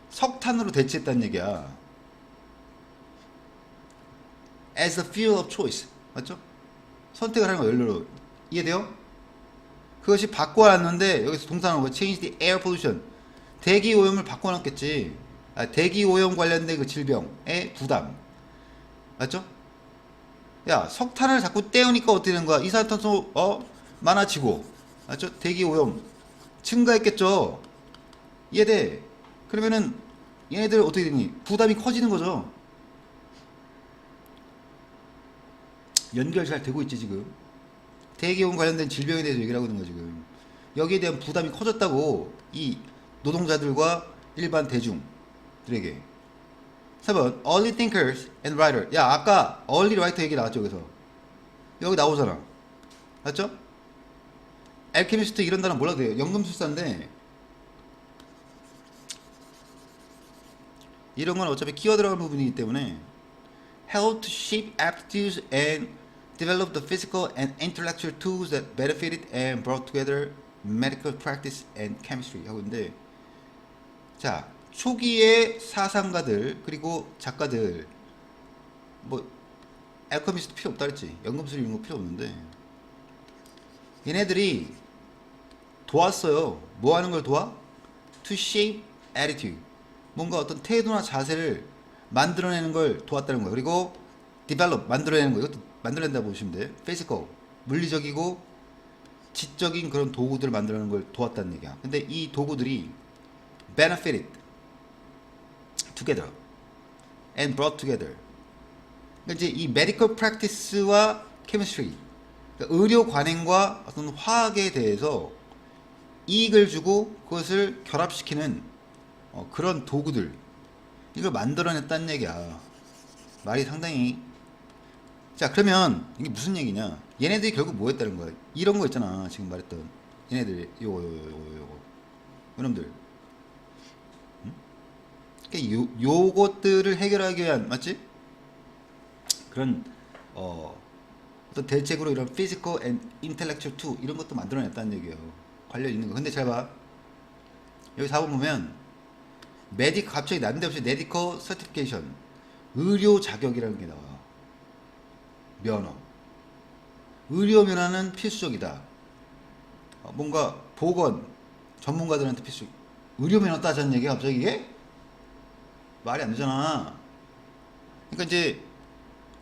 석탄으로 대체했다는 얘기야. As a fuel of choice, 맞죠? 선택을 하는 거, 연료로. 이해돼요? 그것이 바꿔놨는데, 여기서 동사는 뭐 change the air pollution, 대기 오염을 바꿔놨겠지. 대기 오염 관련된 그 질병의 부담, 맞죠? 야, 석탄을 자꾸 떼우니까 어떻게 되는 거야? 이산화탄소 많아지고, 맞죠? 대기 오염 증가했겠죠. 이해돼? 그러면은 얘네들 어떻게 되니? 부담이 커지는 거죠. 연결 잘 되고 있지 지금. 대기오염 관련된 질병에 대해서 얘기를 하고 있는 거야 지금. 여기에 대한 부담이 커졌다고, 이 노동자들과 일반 대중들에게. 4번 early thinkers and writer. 야, 아까 early writer 얘기 나왔죠. 여기서 여기 나오잖아, 맞죠? 알케미스트 이런 단어 몰라도 돼요. 연금술사인데 이런 건 어차피 끼어 들어간 부분이기 때문에 helped to shape aptitudes and develop the physical and intellectual tools that benefited and brought together medical practice and chemistry 하고 있는데, 자, 초기의 사상가들 그리고 작가들, 뭐 알케미스트 필요 없다 그랬지. 연금술 이런 거 필요 없는데, 얘네들이 도왔어요. 뭐 하는 걸 도와? To shape attitude, 뭔가 어떤 태도나 자세를 만들어내는 걸 도왔다는 거예요. 그리고 develop, 만들어내는 거, 이것도 만들어낸다고 보시면 돼요. physical, 물리적이고 지적인 그런 도구들을 만들어내는 걸 도왔다는 얘기야. 근데 이 도구들이 benefited together and brought together. 그러니까 이제 이 medical practice와 chemistry, 그러니까 의료 관행과 어떤 화학에 대해서 이익을 주고 그것을 결합시키는 그런 도구들, 이걸 만들어냈다는 얘기야. 말이 상당히. 자, 그러면 이게 무슨 얘기냐? 얘네들이 결국 뭐 했다는 거야? 이런 거 있잖아, 지금 말했던 얘네들이 요거 이놈들. 응? 그러니까 요것들을 해결하기 위한, 맞지? 그런 어떤 대책으로 이런 physical and intellectual tool 이런 것도 만들어냈다는 얘기예요. 관련 있는 거. 근데 잘 봐. 여기 4번 보면 갑자기 난데없이 medical certification, 의료 자격이라는 게 나와. 면허. 의료 면허는 필수적이다. 뭔가 보건 전문가들한테 필수. 의료 면허 따자는 얘기야 갑자기 이게? 말이 안 되잖아. 그러니까 이제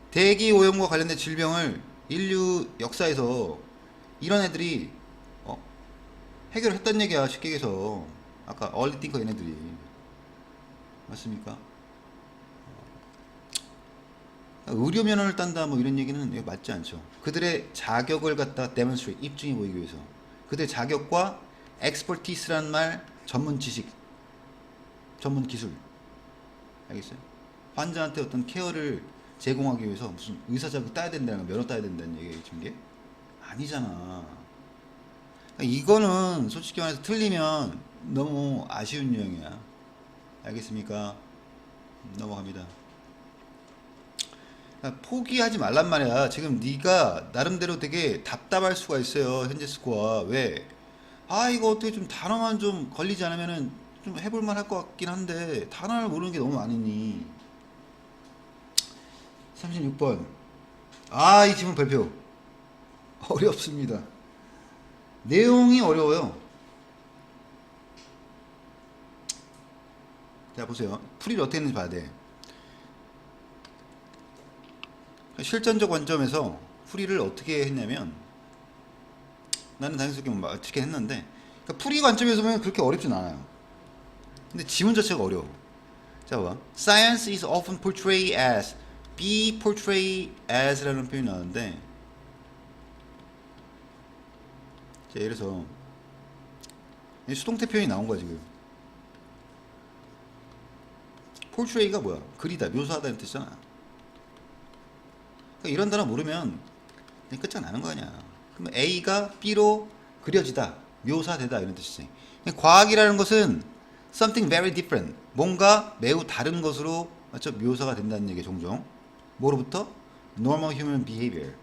대기 오염과 관련된 질병을 인류 역사에서 이런 애들이 해결을 했단 얘기야. 쉽게 얘기해서 아까 얼리 띵커 얘네들이. 맞습니까? 의료 면허를 딴다 뭐 이런 얘기는 맞지 않죠. 그들의 자격을 갖다 demonstrate, 입증해 보이기 위해서. 그들의 자격과 expertise라는 말, 전문 지식, 전문 기술. 알겠어요? 환자한테 어떤 케어를 제공하기 위해서 무슨 의사 자격 따야 된다는 거, 면허 따야 된다는 얘기 지금 게 아니잖아. 이거는 솔직히 말해서 틀리면 너무 아쉬운 유형이야. 알겠습니까? 넘어갑니다. 포기하지 말란 말이야. 지금 네가 나름대로 되게 답답할 수가 있어요. 현재 스코어. 왜? 아, 이거 어떻게 좀 단어만 좀 걸리지 않으면은 좀 해볼만 할 것 같긴 한데 단어를 모르는 게 너무 많으니. 36번. 아, 이 지문 발표 어렵습니다. 내용이 어려워요. 자, 보세요. 풀이를 어떻게 했는지 봐야 돼. 실전적 관점에서 풀이를 어떻게 했냐면, 나는 자연스럽게 뭐 어떻게 했는데, 그러니까 풀이 관점에서 보면 그렇게 어렵진 않아요. 근데 지문 자체가 어려워. 자, 봐. Science is often portrayed as, be portrayed as 라는 표현이 나오는데, 자, 예를 들어서 수동태 표현이 나온 거야 지금. portray가 뭐야? 그리다, 묘사하다는 뜻이잖아. 그러니까 이런 단어 모르면 그냥 끝장 나는 거 아니야. 그러면 A가 B로 그려지다, 묘사되다 이런 뜻이지. 과학이라는 것은 something very different, 뭔가 매우 다른 것으로, 맞죠? 묘사가 된다는 얘기. 종종 뭐로부터? normal human behavior,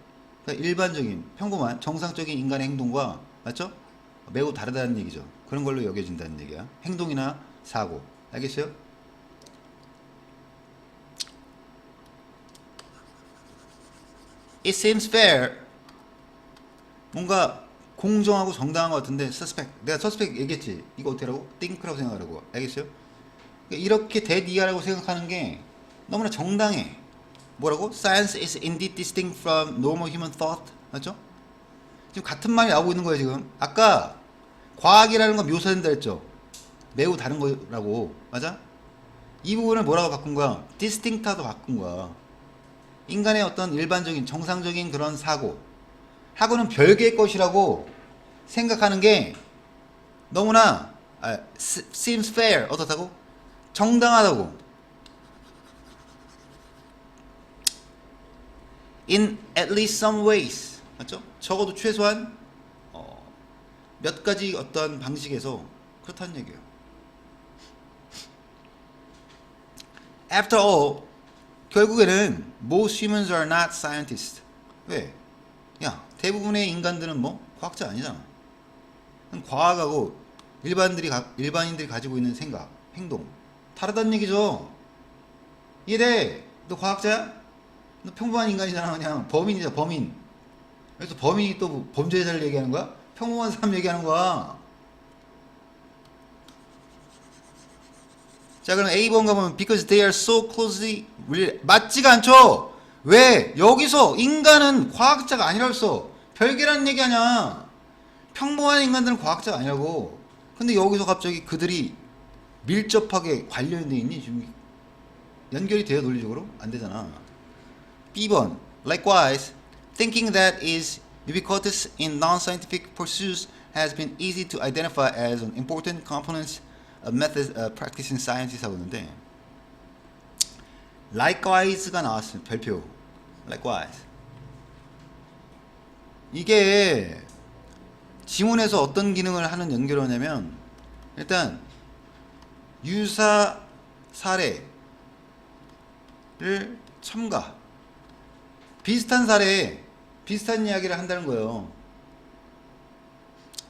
그러니까 일반적인 평범한 정상적인 인간의 행동과, 맞죠? 매우 다르다는 얘기죠. 그런 걸로 여겨진다는 얘기야. 행동이나 사고. 알겠어요? It seems fair, 뭔가 공정하고 정당한 것 같은데, suspect, 내가 suspect 얘기했지. 이거 어떻게 하라고? think라고 생각하라고. 알겠어요? 그러니까 이렇게 대니아라고 생각하는 게 너무나 정당해. 뭐라고? Science is indeed distinct from normal human thought. 맞죠? 지금 같은 말이 나오고 있는 거예요 지금. 아까 과학이라는 건 묘사된다 했죠. 매우 다른 거라고. 맞아? 이 부분을 뭐라고 바꾼 거야? distinct하도 바꾼 거야. 인간의 어떤 일반적인 정상적인 그런 사고, 하고는 별개의 것이라고 생각하는 게 너무나 seems fair, 어떻다고? 정당하다고. In at least some ways, 맞죠? 적어도 최소한 몇 가지 어떤 방식에서 그렇다는 얘기예요. After all, 결국에는 most humans are not scientists. 왜? 야, 대부분의 인간들은 뭐 과학자 아니잖아. 과학하고 일반인들이 가지고 있는 생각, 행동 다르다는 얘기죠. 이해돼? 너 과학자야? 너 평범한 인간이잖아. 그냥 범인이잖아, 범인. 그래서 범인이 또 범죄자를 얘기하는 거야? 평범한 사람 얘기하는 거야. 자, 그럼 A번 가보면 because they are so closely related. 맞지가 않죠? 왜? 여기서 인간은 과학자가 아니라고 했어. 별개라는 얘기 아니야. 평범한 인간들은 과학자가 아니라고. 근데 여기서 갑자기 그들이 밀접하게 관련돼 있니? 지금 연결이 돼요, 논리적으로? 안 되잖아. B번, likewise, thinking that is ubiquitous in non-scientific pursuits has been easy to identify as an important component of methods practicing sciences 하고 있는데, likewise가 나왔어요. 별표. likewise. 이게 지문에서 어떤 기능을 하는 연결어냐면, 일단 유사 사례를 첨가, 비슷한 사례, 비슷한 이야기를 한다는 거예요.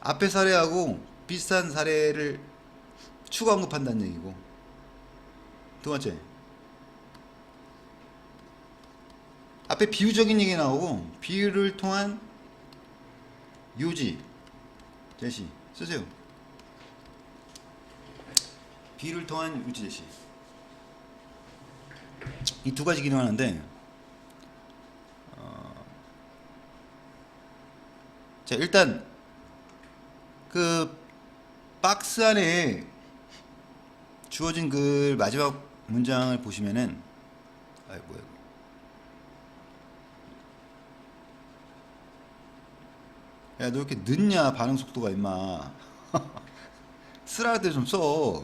앞에 사례하고 비슷한 사례를 추가 언급한다는 얘기고. 두 번째, 앞에 비유적인 얘기 나오고 비유를 통한 요지 제시 쓰세요. 비유를 통한 요지 제시. 이 두 가지 기능하는데, 자, 일단 그 박스 안에 주어진 그 마지막 문장을 보시면은, 아이 뭐야, 야, 너 이렇게 늦냐 반응 속도가 임마. 쓰라할 때 좀 써.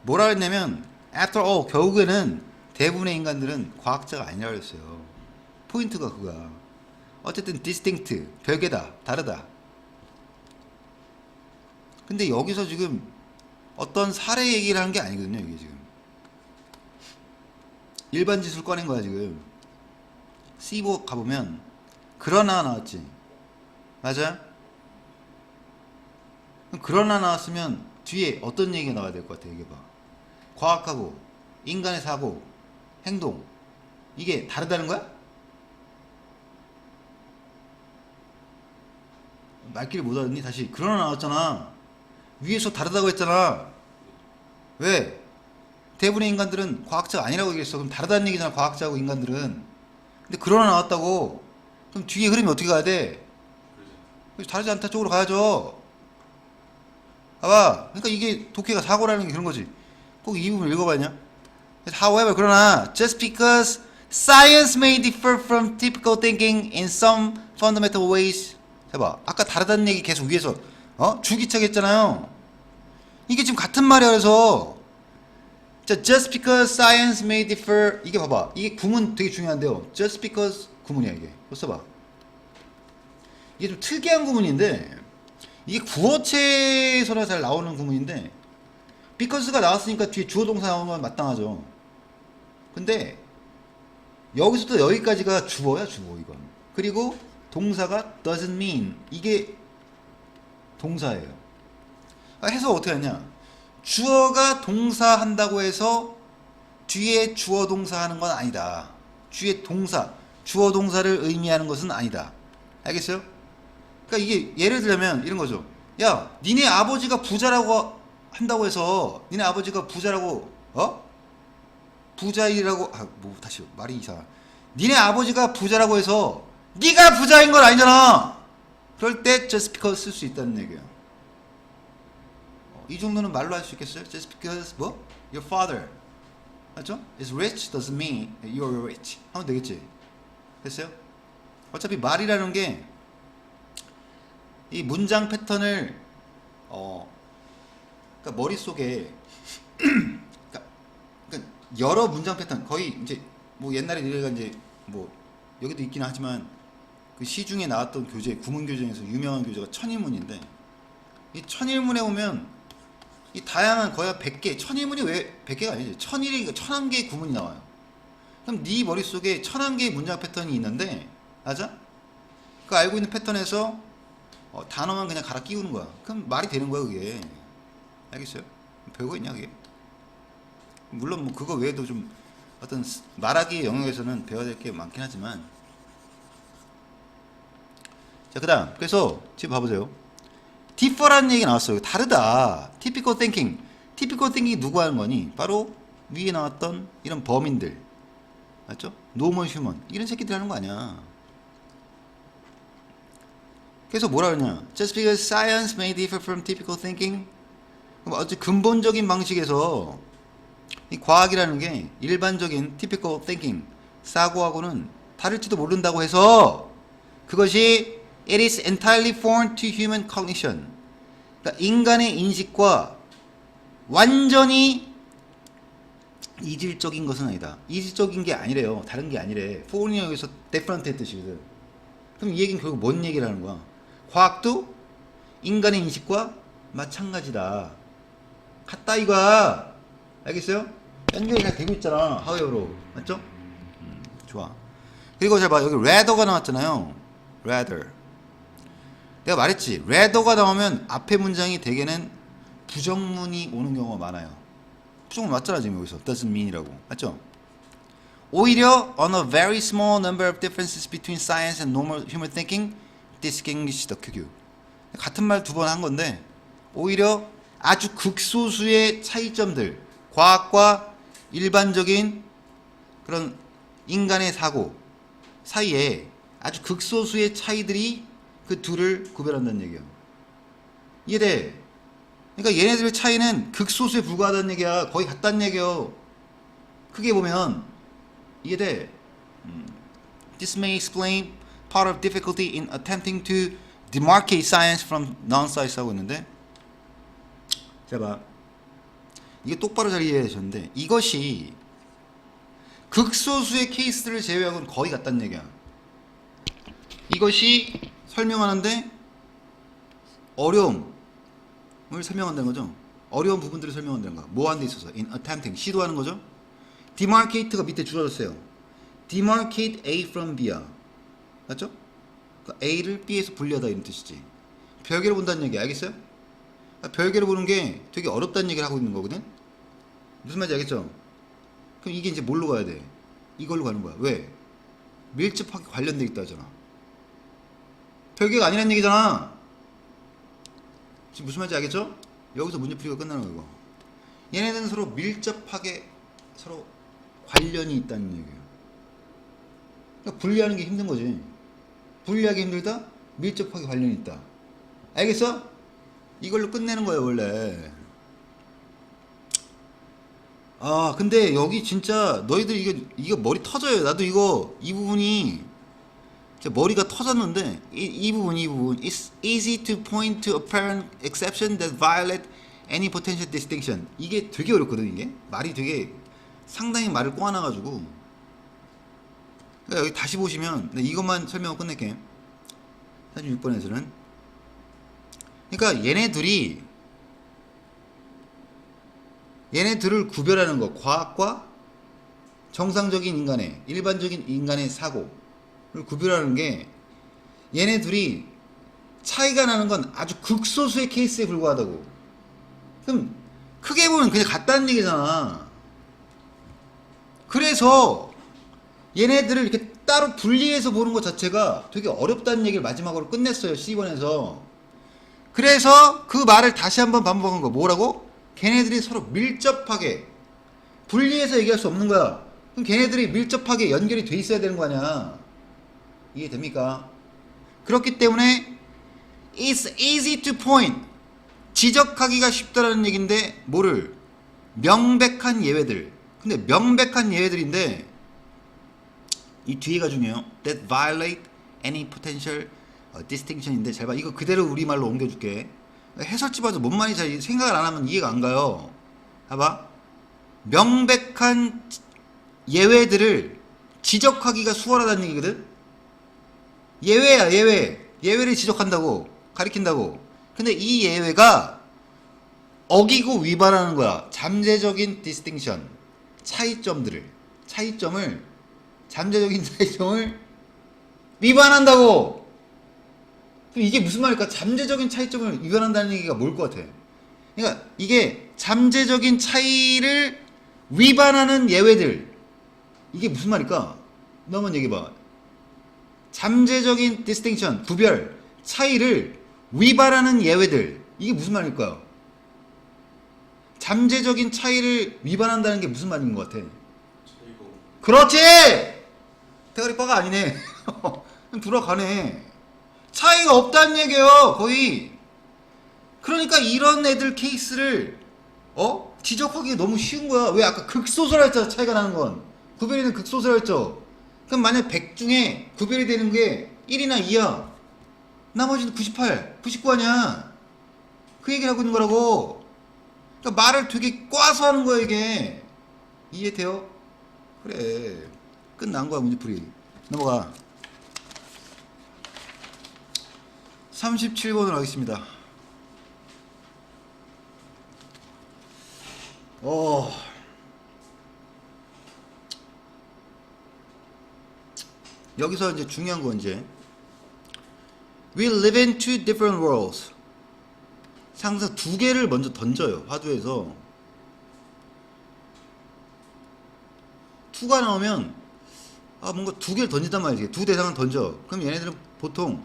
뭐라 했냐면, after all, 결국에는 대부분의 인간들은 과학자가 아니라고 했어요. 포인트가 그거야. 어쨌든 distinct, 별개다, 다르다. 근데 여기서 지금 어떤 사례 얘기를 하는 게 아니거든요. 이게 지금 일반 지수를 꺼낸 거야 지금. C 가보면 그러나 나왔지. 맞아? 그럼 그러나 나왔으면 뒤에 어떤 얘기가 나와야 될 것 같아. 얘기해봐. 과학하고 인간의 사고, 행동, 이게 다르다는 거야? 말귀를 못 알았니? 다시. 그러나 나왔잖아. 위에서 다르다고 했잖아. 왜? 대부분의 인간들은 과학자가 아니라고 얘기했어. 그럼 다르다는 얘기잖아. 과학자하고 인간들은. 근데 그러나 나왔다고. 그럼 뒤에 흐름이 어떻게 가야 돼? 다르지 않다 쪽으로 가야죠. 봐봐. 그러니까 이게 독해가 사고라는 게 그런 거지. 꼭 이 부분 읽어봐냐? However, 그러나 just because science may differ from typical thinking in some fundamental ways. 해봐. 아까 다르다는 얘기 계속 위에서 줄기차게 했잖아요. 이게 지금 같은 말이야. 그래서 자, just because science may differ. 이게 봐봐. 이게 구문 되게 중요한데요. just because 구문이야 이게. 이거 써봐. 이게 좀 특이한 구문인데 이게 구어체에서나 잘 나오는 구문인데 because가 나왔으니까 뒤에 주어 동사 나오면 마땅하죠. 근데 여기서부터 여기까지가 주어야 주어 이건. 그리고 동사가 doesn't mean. 이게 동사예요. 해서 어떻게 하냐. 주어가 동사 한다고 해서 뒤에 주어 동사 하는 건 아니다. 뒤에 동사, 주어 동사를 의미하는 것은 아니다. 알겠어요? 그러니까 이게 예를 들면 이런 거죠. 야, 니네 아버지가 부자라고 한다고 해서 니네 아버지가 부자라고 부자이라고 다시 말이 이상하. 니네 아버지가 부자라고 해서 니가 부자인 건 아니잖아. 그럴 때 just because 쓸 수 있다는 얘기야. 이 정도는 말로 할 수 있겠어요? Just because your father 맞죠? is rich doesn't mean you're rich 하면 되겠지. 됐어요? 어차피 말이라는 게 이 문장 패턴을 그러니까 머릿속에 그러니까 여러 문장 패턴 거의 이제 뭐 옛날에 내가 이제 뭐 여기도 있기는 하지만 그 시중에 나왔던 교재 구문 교재 중에서 유명한 교재가 천일문인데 이 천일문에 오면 이 다양한 거의 100개, 천일문이 왜 100개가 아니지? 1001개의 구문이 나와요. 그럼 네 머릿속에 1001개의 문장 패턴이 있는데 맞아? 그 알고 있는 패턴에서 단어만 그냥 갈아 끼우는 거야. 그럼 말이 되는 거야 그게. 알겠어요? 별거 있냐 그게? 물론 뭐 그거 외에도 좀 어떤 말하기 영역에서는 배워야 될 게 많긴 하지만 자 그 다음 그래서 지금 봐보세요. differ라는 얘기 나왔어요. 다르다. typical thinking. typical thinking이 누구 하는 거니? 바로 위에 나왔던 이런 범인들 맞죠? normal human 이런 새끼들 하는 거 아니야. 그래서 뭐라 그러냐? just because science may differ from typical thinking. 어째 근본적인 방식에서 이 과학이라는 게 일반적인 typical thinking 사고하고는 다를지도 모른다고 해서 그것이 it is entirely foreign to human cognition. 그러니까 인간의 인식과 완전히 이질적인 것은 아니다. 이질적인 게 아니래요. 다른 게 아니래. foreign이 여기서 different 뜻이거든. 그럼 이 얘기는 결국 뭔 얘기를 하는 거야? 과학도 인간의 인식과 마찬가지다. 같다 이거야. 알겠어요? 연결이 잘 되고 있잖아. 하웨어로. 맞죠? 좋아. 그리고 잘 봐. 여기 rather가 나왔잖아요. rather. 내가 말했지. rather가 나오면 앞에 문장이 대개는 부정문이 오는 경우가 많아요. 부정문 맞잖아 지금 여기서. doesn't mean이라고. 맞죠? 오히려 on a very small number of differences between science and normal human thinking distinguish the two. 같은 말 두 번 한 건데 오히려 아주 극소수의 차이점들 과학과 일반적인 그런 인간의 사고 사이에 아주 극소수의 차이들이 그 둘을 구별한다는 얘기야. 이해돼? 그러니까 얘네들의 차이는 극소수에 불과하다는 얘기야. 거의 같다는 얘기야. 크게 보면 이해돼? This may explain part of difficulty in attempting to demarcate science from non-science 하고 있는데 자 봐. 이게 똑바로 잘 이해하셨는데 이것이 극소수의 케이스를 제외하고는 거의 같다는 얘기야. 이것이 설명하는데 어려움을 설명한다는 거죠. 어려운 부분들을 설명한다는 거야. 뭐 하는 데 있어서 in attempting 시도하는 거죠. demarcate가 밑에 줄어졌어요. demarcate A from B야. 맞죠? 그러니까 A를 B에서 분리하다 이런 뜻이지. 별개로 본다는 얘기 알겠어요? 별개로 보는 게 되게 어렵다는 얘기를 하고 있는 거거든? 무슨 말인지 알겠죠? 그럼 이게 이제 뭘로 가야 돼? 이걸로 가는 거야. 왜? 밀접하게 관련돼 있다 하잖아. 별개가 아니라는 얘기잖아. 지금 무슨 말인지 알겠죠? 여기서 문제풀이가 끝나는 거고. 얘네들은 서로 밀접하게 서로 관련이 있다는 얘기예요. 그러니까 분리하는 게 힘든 거지. 분리하기 힘들다? 밀접하게 관련이 있다. 알겠어? 이걸로 끝내는 거예요, 원래. 아, 근데 여기 진짜 너희들 이거 머리 터져요. 나도 이 부분이 머리가 터졌는데 이 부분 It's easy to point to apparent exception that violate any potential distinction. 이게 되게 어렵거든. 이게 말이 되게 상당히 말을 꼬아놔가지고. 그러니까 여기 다시 보시면 이것만 설명을 끝낼게. 46번에서는 그러니까 얘네들을 구별하는 거, 과학과 정상적인 인간의 일반적인 인간의 사고를 구별하는 게 얘네들이 차이가 나는 건 아주 극소수의 케이스에 불과하다고. 그럼 크게 보면 그냥 같다는 얘기잖아. 그래서 얘네들을 이렇게 따로 분리해서 보는 것 자체가 되게 어렵다는 얘기를 마지막으로 끝냈어요. C번에서. 그래서 그 말을 다시 한번 반복한 거. 뭐라고? 걔네들이 서로 밀접하게 분리해서 얘기할 수 없는 거야. 그럼 걔네들이 밀접하게 연결이 돼 있어야 되는 거 아니야. 이해됩니까? 그렇기 때문에 It's easy to point. 지적하기가 쉽다라는 얘기인데 뭐를? 명백한 예외들. 근데 명백한 예외들인데 이 뒤에가 중요해요. That violate any potential distinction인데 잘 봐. 이거 그대로 우리말로 옮겨줄게. 해설지 봐도 뭔 말인지 잘 생각을 안 하면 이해가 안 가요. 봐봐. 명백한 예외들을 지적하기가 수월하다는 얘기거든. 예외야, 예외. 예외를 지적한다고, 가리킨다고. 근데 이 예외가 어기고 위반하는 거야. 잠재적인 디스팅션, 잠재적인 차이점을 위반한다고. 그럼 이게 무슨 말일까? 잠재적인 차이점을 위반한다는 얘기가 뭘 것 같아? 그러니까 이게 잠재적인 차이를 위반하는 예외들. 이게 무슨 말일까? 너 한번 얘기해봐. 잠재적인 디스팅션, 구별, 차이를 위반하는 예외들. 이게 무슨 말일까요? 잠재적인 차이를 위반한다는 게 무슨 말인 것 같아? 그렇지! 대가리 빠가 아니네. 돌아가네. 차이가 없다는 얘기예요, 거의. 그러니까 이런 애들 케이스를 지적하기 너무 쉬운 거야. 왜 아까 극소수라 했잖아, 차이가 나는 건. 구별이 되는 극소수라 했죠. 그럼 만약 100 중에 구별이 되는 게 1이나 2야. 나머지는 98, 99 아니야. 그 얘기를 하고 있는 거라고. 그러니까 말을 되게 꽈서 하는 거야, 이게. 이해돼요? 그래. 끝난 거야, 문제풀이. 넘어가. 37번으로 하겠습니다. 여기서 이제 중요한 건 이제 We live in two different worlds. 항상 두 개를 먼저 던져요. 화두에서. 2가 나오면 뭔가 두 개를 던진단 말이지. 두 대상을 던져. 그럼 얘네들은 보통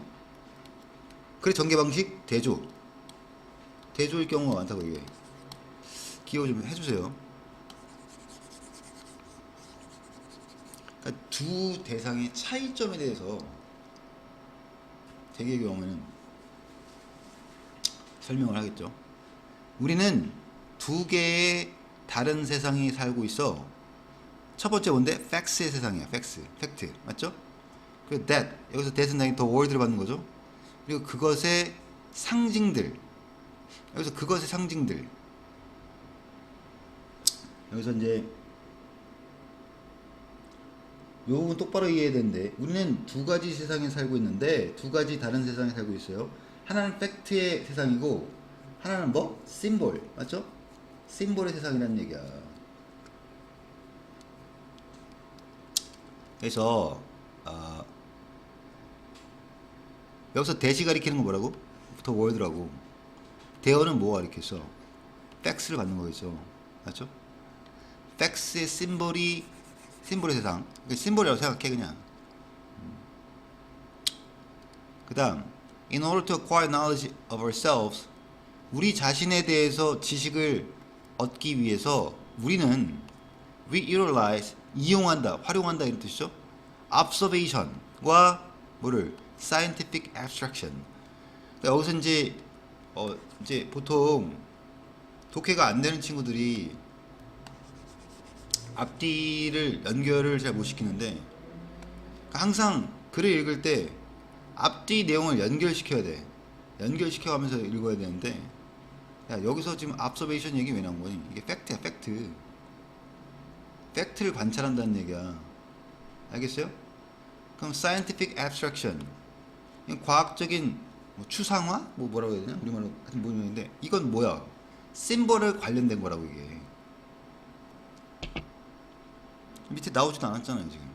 그래 전개 방식 대조일 경우가 많다고 이게. 기호 좀 해주세요. 그러니까 두 대상의 차이점에 대해서 대개의 경우에는 설명을 하겠죠. 우리는 두 개의 다른 세상이 살고 있어. 첫 번째 뭔데? facts의 세상이야. 팩트 맞죠? 그리고 that 여기서 that은 당연히 더 word를 받는 거죠. 그리고 그것의 상징들. 여기서 그것의 상징들. 여기서 이제 요 부분 똑바로 이해해야 되는데 우리는 두 가지 세상에 살고 있는데 두 가지 다른 세상에 살고 있어요. 하나는 팩트의 세상이고 하나는 뭐? 심볼 맞죠? 심볼의 세상이라는 얘기야. 그래서 여기서 대시 가리키는 거 뭐라고? 더 월드라고. 대어는 뭐가 가리켰어? 팩스를 받는 거겠죠. 맞죠? 팩스의 심볼의 세상. 심볼이라고 생각해 그냥. 그 다음 In order to acquire knowledge of ourselves, 우리 자신에 대해서 지식을 얻기 위해서 우리는 we utilize, 이용한다, 활용한다 이런 뜻이죠. observation과 뭐를 scientific abstraction. 그러니까 여기서 이제 보통 독해가 안 되는 친구들이 앞뒤를 연결을 잘 못 시키는데, 그러니까 항상 글을 읽을 때 앞뒤 내용을 연결시켜야 돼. 연결시켜가면서 읽어야 되는데, 야, 여기서 지금 observation 얘기 왜 나온 거니? 이게 팩트야, 팩트. 팩트를 관찰한다는 얘기야. 알겠어요? 그럼 scientific abstraction, 과학적인 뭐 추상화? 뭐라고 해야 되냐? 우리말로 같은 모임인데, 이건 뭐야? 심볼에 관련된 거라고 이게. 밑에 나오지도 않았잖아요 지금.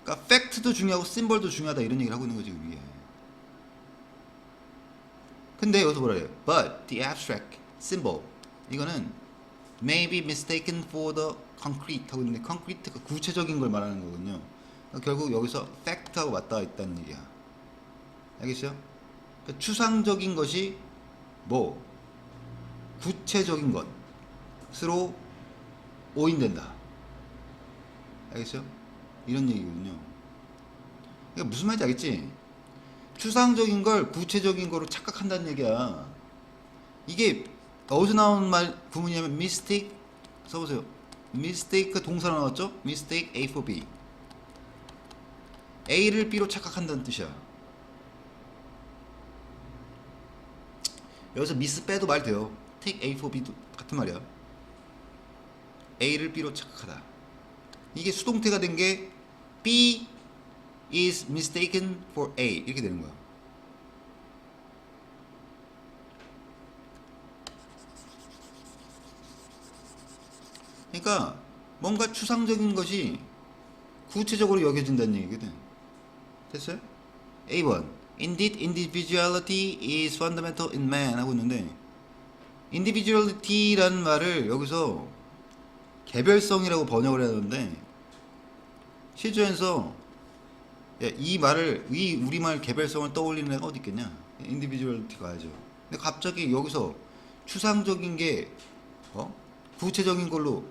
그러니까 팩트도 중요하고 심볼도 중요하다 이런 얘기를 하고 있는 거지 이게. 근데 여기서 뭐라 해요? But the abstract symbol, 이거는 may be mistaken for the concrete 하고 있는데, concrete가 구체적인 걸 말하는 거거든요. 그러니까 결국 여기서 fact하고 맞닿아 있다는 얘기야. 알겠어요? 그러니까 추상적인 것이 뭐 구체적인 것으로 오인된다. 알겠어요? 이런 얘기거든요. 그러니까 무슨 말인지 알겠지? 추상적인 걸 구체적인 거로 착각한다는 얘기야. 이게 어디서 나온 구문이냐면 mistake, 써보세요. mistake 동사로 나왔죠? mistake A for B. A를 B로 착각한다는 뜻이야. 여기서 miss 빼도 말 돼요. take A for B도 같은 말이야. A를 B로 착각하다. 이게 수동태가 된 게 B is mistaken for A 이렇게 되는 거야. 그러니까 뭔가 추상적인 것이 구체적으로 여겨진다는 얘기거든. 됐어요? A번 Indeed, individuality is fundamental in man 하고 있는데, individuality라는 말을 여기서 개별성이라고 번역을 해야 되는데, 실전에서 이 말을, 이 우리말 개별성을 떠올리는 애가 어디 있겠냐? individuality가 하죠. 근데 갑자기 여기서 추상적인 게 구체적인 걸로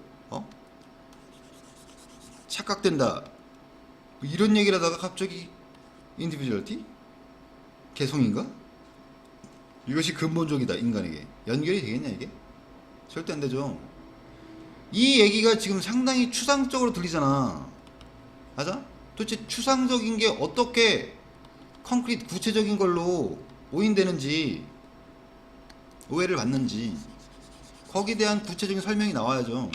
착각된다, 이런 얘기를 하다가 갑자기 individuality? 개성인가? 이것이 근본적이다 인간에게. 연결이 되겠냐 이게? 절대 안 되죠. 이 얘기가 지금 상당히 추상적으로 들리잖아. 맞아? 도대체 추상적인 게 어떻게 콘크리트 구체적인 걸로 오인되는지, 오해를 받는지 거기에 대한 구체적인 설명이 나와야죠.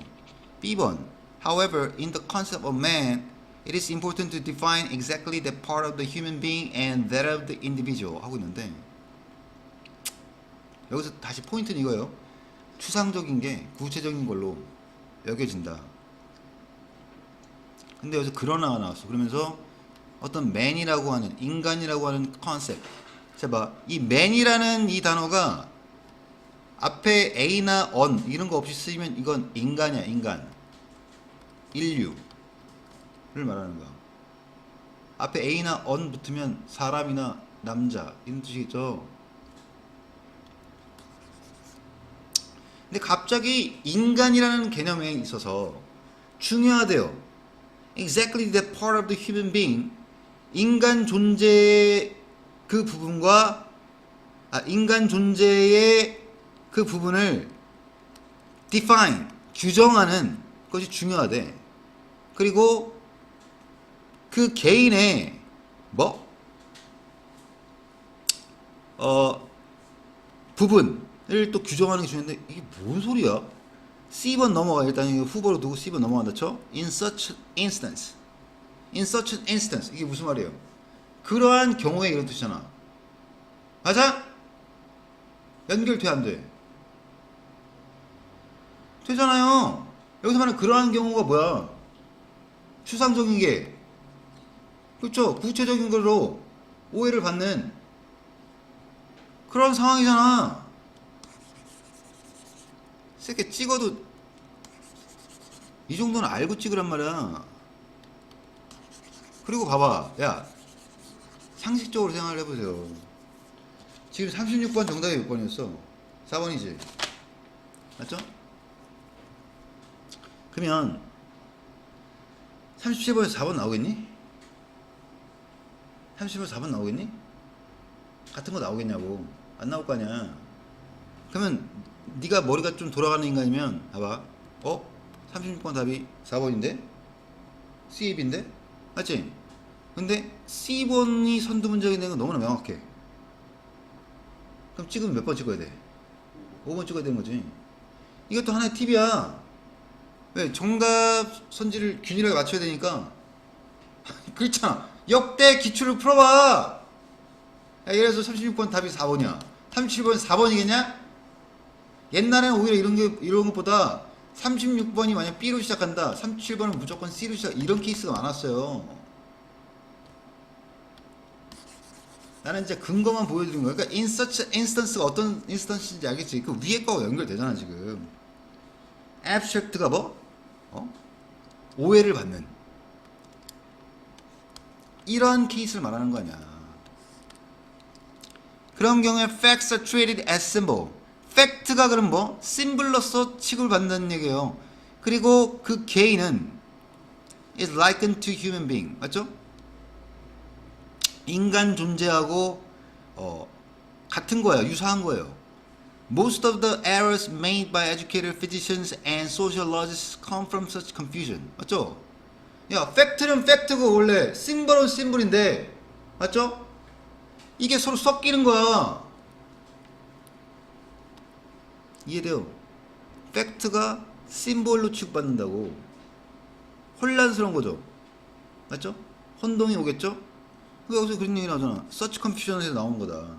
B번 However, in the concept of man, it is important to define exactly that part of the human being and that of the individual 하고 있는데, 여기서 다시 포인트는 이거예요. 추상적인 게 구체적인 걸로 여겨진다. 근데 여기서 그러나가 나왔어. 그러면서 어떤 man이라고 하는, 인간이라고 하는 컨셉. 자 봐, 이 man이라는 이 단어가 앞에 a나 on 이런 거 없이 쓰이면 이건 인간이야. 인간, 인류를 말하는 거야. 앞에 a나 on 붙으면 사람이나 남자 이런 뜻이겠죠. 근데 갑자기 인간이라는 개념에 있어서 중요하대요. Exactly that part of the human being, 인간 존재의 그 부분과 인간 존재의 그 부분을 define, 규정하는 것이 중요하대. 그리고 그 개인의 부분을 또 규정하는 게 중요한데, 이게 뭔 소리야? C번 넘어가. 일단 이거 후보로 두고 C번 넘어간다 쳐. In such instance. In such an instance. 이게 무슨 말이에요? 그러한 경우에 이런 뜻이잖아. 맞아? 연결돼 안 돼? 되잖아요. 여기서 말하는 그러한 경우가 뭐야? 추상적인 게, 그렇죠? 구체적인 걸로 오해를 받는 그런 상황이잖아. 새끼 찍어도 이 정도는 알고 찍으란 말이야. 그리고 봐봐, 야, 상식적으로 생각을 해보세요. 지금 36번 정답이 몇 번이었어? 4번이지. 맞죠? 그러면 37번에서 4번 나오겠니? 37번에서 4번 나오겠니? 같은 거 나오겠냐고. 안 나올 거 아니야. 그러면 네가 머리가 좀 돌아가는 인간이면 봐봐. 36번 답이 4번인데? C입인데? 맞지? 근데 C번이 선두문제가 되는 건 너무나 명확해. 그럼 찍으면 몇 번 찍어야 돼? 5번 찍어야 되는 거지. 이것도 하나의 팁이야. 왜? 정답 선지를 균일하게 맞춰야 되니까. 그렇잖아. 역대 기출을 풀어봐. 야, 예를 들어서 36번 답이 4번이야. 37번 4번이겠냐? 옛날에는 오히려 이런 것보다 36번이 만약 B로 시작한다. 37번은 무조건 C로 시작. 이런 케이스가 많았어요. 나는 이제 근거만 보여드린 거야. 그러니까 in such instance가 어떤 instance인지 알겠지? 그 위에 거와 연결되잖아 지금. abstract가 뭐? 오해를 받는 이런 케이스를 말하는 거 아니야. 그런 경우에 facts are treated as symbol. 팩트가 그럼 뭐? 심블로서 취급받는다는 얘기예요. 그리고 그 개인은 is likened to human being. 맞죠? 인간 존재하고 같은 거예요. 유사한 거예요. Most of the errors made by educated physicians and sociologists come from such confusion. 맞죠? 야, 팩트는 팩트고 원래 심벌은 심벌인데 맞죠? 이게 서로 섞이는 거야. 이해돼요? 팩트가 심볼로 취급받는다고 혼란스러운 거죠. 맞죠? 혼동이 오겠죠? 여기서 그런 얘기 나오잖아. Such confusion에서 나온 거다.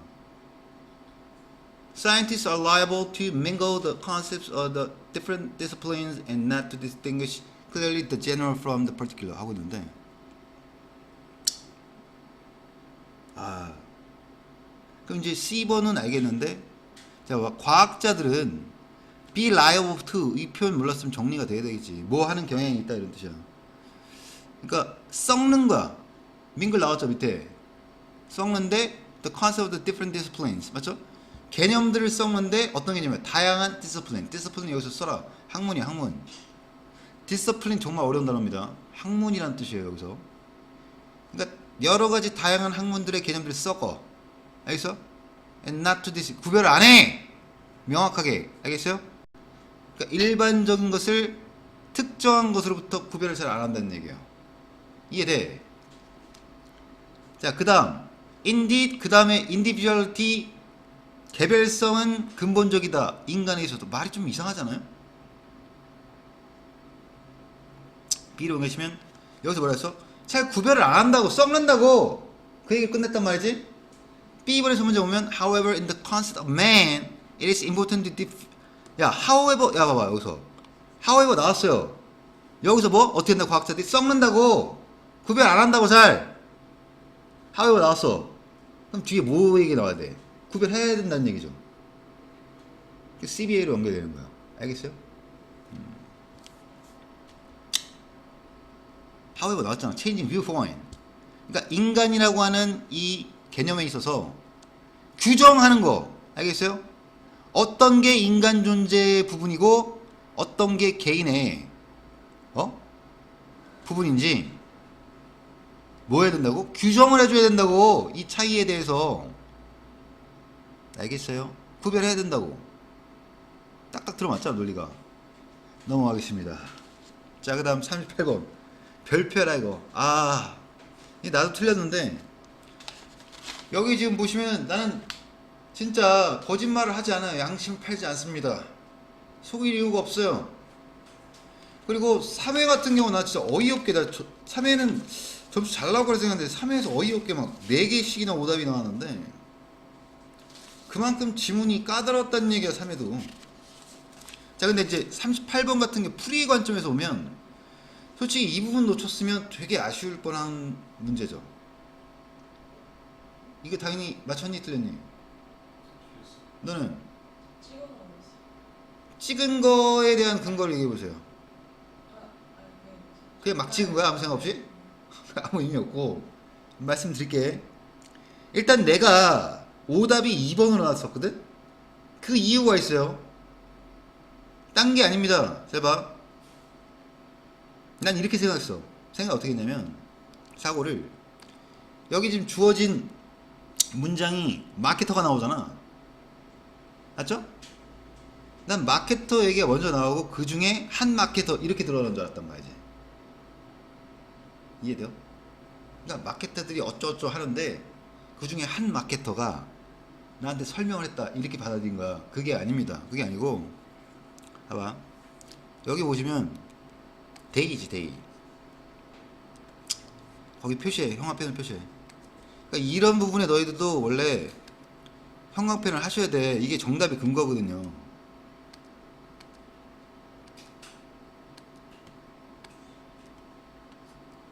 Scientists are liable to mingle the concepts of the different disciplines and not to distinguish clearly the general from the particular 하고 있는데 그럼 이제 C번은 알겠는데 자, 과학자들은 be liable to 이 표현 몰랐으면 정리가 돼야 되겠지. 뭐 하는 경향이 있다 이런 뜻이야. 그러니까 썩는 거야. 민글 나왔죠 밑에. 썩는데 the concept of the different disciplines 맞죠? 개념들을 썩는데 어떤 개념이야? 다양한 discipline. discipline 여기서 써라. 학문이야 학문. discipline 정말 어려운 단어입니다. 학문이란 뜻이에요 여기서. 그러니까 여러 가지 다양한 학문들의 개념들을 썩어. 알겠어? and not to this 구별을 안 해. 명확하게 알겠어요? 그러니까 일반적인 것을 특정한 것으로부터 구별을 잘 안 한다는 얘기예요. 이해돼? 자, 그다음 indeed 그다음에 individuality 개별성은 근본적이다. 인간에 있어도 말이 좀 이상하잖아요. B로 연결시면 여기서 뭐라 했어? 잘 구별을 안 한다고 썩는다고 그 얘기 끝냈단 말이지. B번에서 문제 보면 however in the concept of man it is important to 야 however 야 봐봐 여기서 however 나왔어요. 여기서 뭐 어떻게 한다 과학자들이 썩는다고 구별 안 한다고 잘 however 나왔어. 그럼 뒤에 뭐 얘기 나와야 돼? 구별해야 된다는 얘기죠. CBA로 연결되는 거야. 알겠어요? however 나왔잖아. changing viewpoint. 그러니까 인간이라고 하는 이 개념에 있어서 규정하는 거 알겠어요? 어떤 게 인간 존재의 부분이고 어떤 게 개인의 부분인지 뭐 해야 된다고? 규정을 해줘야 된다고. 이 차이에 대해서 알겠어요? 구별해야 된다고. 딱딱 들어맞죠 논리가. 넘어가겠습니다. 자 그 다음 38번 별표라 이거. 나도 틀렸는데 여기 지금 보시면 나는 진짜 거짓말을 하지 않아요. 양심 팔지 않습니다. 속일 이유가 없어요. 그리고 3회 같은 경우 나 진짜 어이없게 3회는 점수 잘 나올 거라 생각했는데 3회에서 어이없게 막 4개씩이나 오답이 나왔는데 그만큼 지문이 까다롭다는 얘기야 3회도. 자, 근데 이제 38번 같은 게 풀이 관점에서 보면 솔직히 이 부분 놓쳤으면 되게 아쉬울 뻔한 문제죠. 이거 당연히 맞췄니 틀렸니? 너는 찍은 거에 대한 근거를 얘기해 보세요. 그냥 막 찍은 거야? 아무 생각 없이? 아무 의미 없고. 말씀드릴게. 일단 내가 오답이 2번으로 나왔었거든? 그 이유가 있어요. 딴 게 아닙니다. 잘 봐. 난 이렇게 생각했어. 생각 어떻게 했냐면, 사고를. 여기 지금 주어진 문장이 마케터가 나오잖아. 맞죠? 난 마케터 얘기가 먼저 나오고 그 중에 한 마케터 이렇게 들어가는 줄 알았단 말이지. 이해돼요? 그러니까 마케터들이 어쩌고저쩌고 하는데 그 중에 한 마케터가 나한테 설명을 했다 이렇게 받아들인 거야. 그게 아닙니다. 그게 아니고 봐봐. 여기 보시면 데이지 데이. 거기 표시해. 형광펜을 표시해. 그러니까 이런 부분에 너희들도 원래 형광펜을 하셔야 돼. 이게 정답의 근거거든요.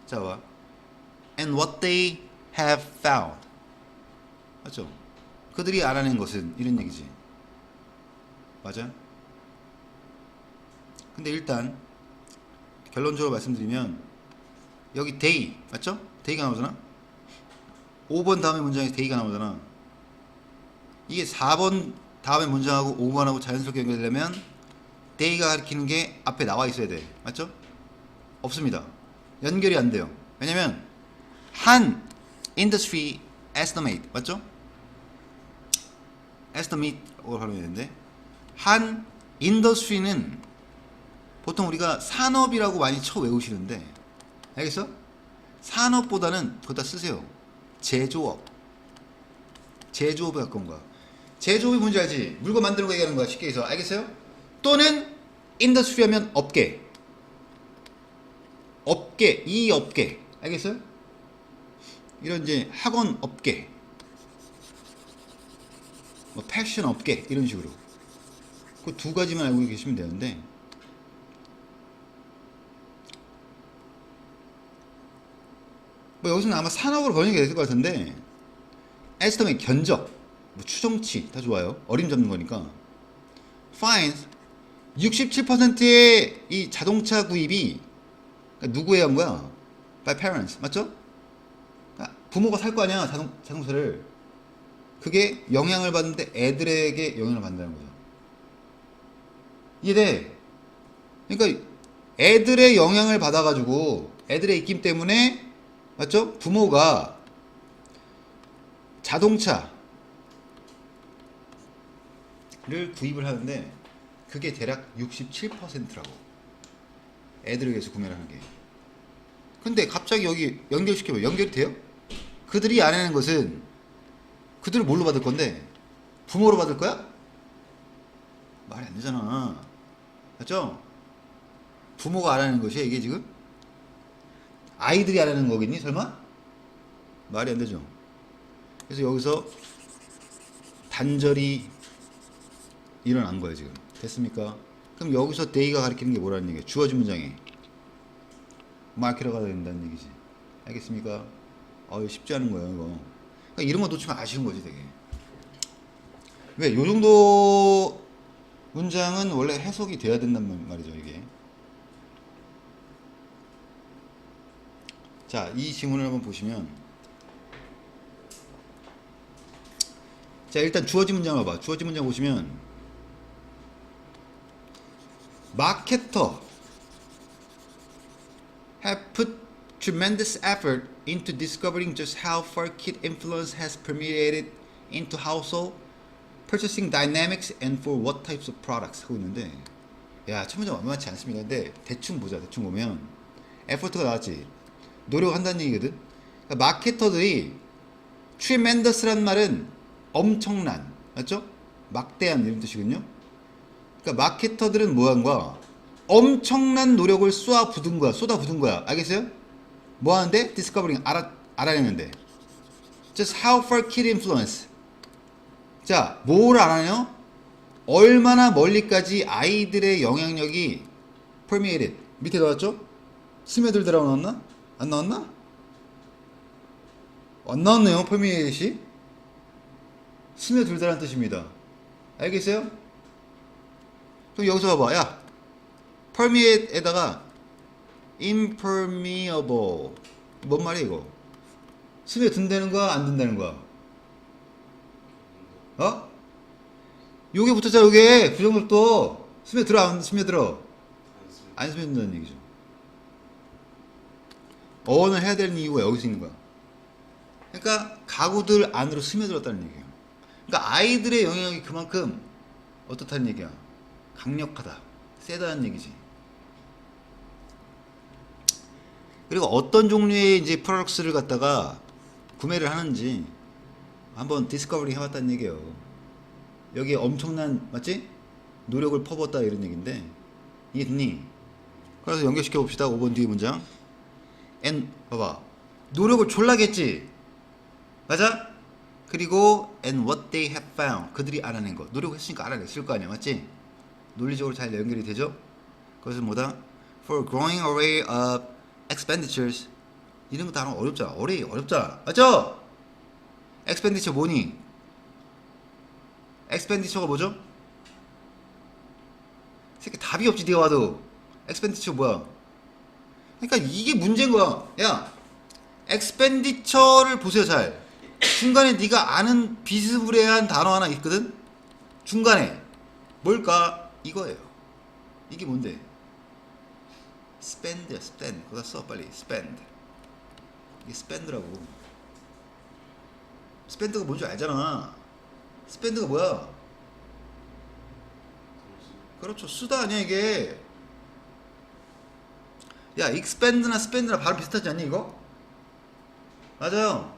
자, 봐. And what they have found. 맞죠? 그들이 알아낸 것은 이런 얘기지. 맞아? 근데 일단 결론적으로 말씀드리면 여기 they 맞죠? they가 나오잖아. 5번 다음에 문장에 they가 나오잖아. 이게 4번 다음에 문장하고 5번하고 자연스럽게 연결되려면 they가 가리키는 게 앞에 나와 있어야 돼. 맞죠? 없습니다. 연결이 안 돼요. 왜냐면 한 industry estimate 맞죠? estimate라고 하면 되는데 한 industry는 보통 우리가 산업이라고 많이 쳐 외우시는데 알겠어? 산업보다는 그거 다 쓰세요. 제조업에 가까운 거야. 제조업이 뭔지 알지? 물건 만드는 거 얘기하는 거야. 쉽게 해서 알겠어요? 또는 industry 하면 업계 이 업계 알겠어요? 이런 이제 학원 업계 뭐 패션 업계 이런 식으로 그 두 가지만 알고 계시면 되는데 뭐 여기서는 아마 산업으로 번역이 됐을 것 같은데 estimate 견적 뭐 추정치 다 좋아요. 어림 잡는 거니까 finds 67%의 이 자동차 구입이 그러니까 누구에 한 거야? by parents 맞죠? 그러니까 부모가 살 거 아니야 자동차를. 그게 영향을 받는데 애들에게 영향을 받는다는 거죠. 이해돼? 그러니까 애들의 영향을 받아가지고 애들의 입김 때문에 맞죠? 부모가 자동차를 구입을 하는데 그게 대략 67%라고. 애들을 위해서 구매를 하는 게. 근데 갑자기 여기 연결시켜봐. 연결이 돼요? 그들이 알아내는 것은 그들을 뭘로 받을 건데? 부모로 받을 거야? 말이 안 되잖아. 맞죠? 부모가 알아내는 것이야 이게 지금? 아이들이 알아내는 거겠니 설마? 말이 안 되죠. 그래서 여기서 단절이 일어난 거예요 지금. 됐습니까? 그럼 여기서 데이가 가리키는 게 뭐라는 얘기야? 주어진 문장에 마케터가 된다는 얘기지. 알겠습니까? 이거 쉽지 않은 거예요 이거. 그러니까 이런 거 놓치면 아쉬운 거지 되게. 왜? 요 정도 문장은 원래 해석이 돼야 된단 말이죠 이게. 자, 이 지문을 한번 보시면 자 일단 주어진 문장 봐봐. 주어진 문장 보시면 마케터 have put tremendous effort into discovering just how far kid influence has permeated into household purchasing dynamics and for what types of products 하고 있는데 야 첫 문장 만만치 않습니다. 근데 대충 보자. 대충 보면 effort가 나왔지. 노력한다는 얘기거든. 그러니까 마케터들이 tremendous란 말은 엄청난 맞죠? 막대한 이런 뜻이거든요. 그러니까 마케터들은 뭐 한 거야? 엄청난 노력을 쏟아붓은 거야. 알겠어요? 뭐 하는데? discovering 알아내는데. just how far kid influence. 자, 뭘 알아내요? 얼마나 멀리까지 아이들의 영향력이 permeated 밑에 나왔죠? 스며들더라고 나왔나? 안 나왔나? 안 나왔네요. permeate이 스며들다라는 뜻입니다. 알겠어요? 그럼 여기서 봐봐. 야, permeate에다가 impermeable 뭔 말이야 이거? 스며든다는 거야? 안 든다는 거야? 어? 요게 붙었잖아. 요게 부정적도 스며들어 안 스며들어? 안 스며든다는 얘기죠. 어원을 해야 되는 이유가 여기서 있는 거야. 그러니까 가구들 안으로 스며들었다는 얘기예요. 그러니까 아이들의 영향력이 그만큼 어떻다는 얘기야? 강력하다, 세다는 얘기지. 그리고 어떤 종류의 이제 프로덕트를 갖다가 구매를 하는지 한번 디스커버리 해봤다는 얘기예요. 여기에 엄청난 맞지? 노력을 퍼붓다 이런 얘기인데 이게 듣니? 그래서 연결시켜 봅시다. 5번 뒤에 문장. and 봐봐. 노력을 졸라겠지. 맞아? 그리고 and what they have found 그들이 알아낸 거. 노력했으니까 알아냈을 거 아니야. 맞지? 논리적으로 잘 연결이 되죠? 그것은 뭐다? For growing array of expenditures 이런 거 다 어렵잖아. 어렵잖아. 맞죠? expenditure 뭐니? expenditure가 뭐죠? 새끼 답이 없지 네가 봐도. expenditure 뭐야? 그러니까 이게 문제인 거야. 야, expenditure를 보세요 잘. 중간에 네가 아는 비스무리한 단어 하나 있거든? 중간에 뭘까? 이거예요. 이게 뭔데? spend야 spend. 거기다 써 빨리. spend. 이게 spend라고. spend가 뭔지 알잖아. spend가 뭐야? 그렇죠. 쓰다 아니야 이게. 야, expand나 spend나 발음 비슷하지 않니 이거? 맞아요.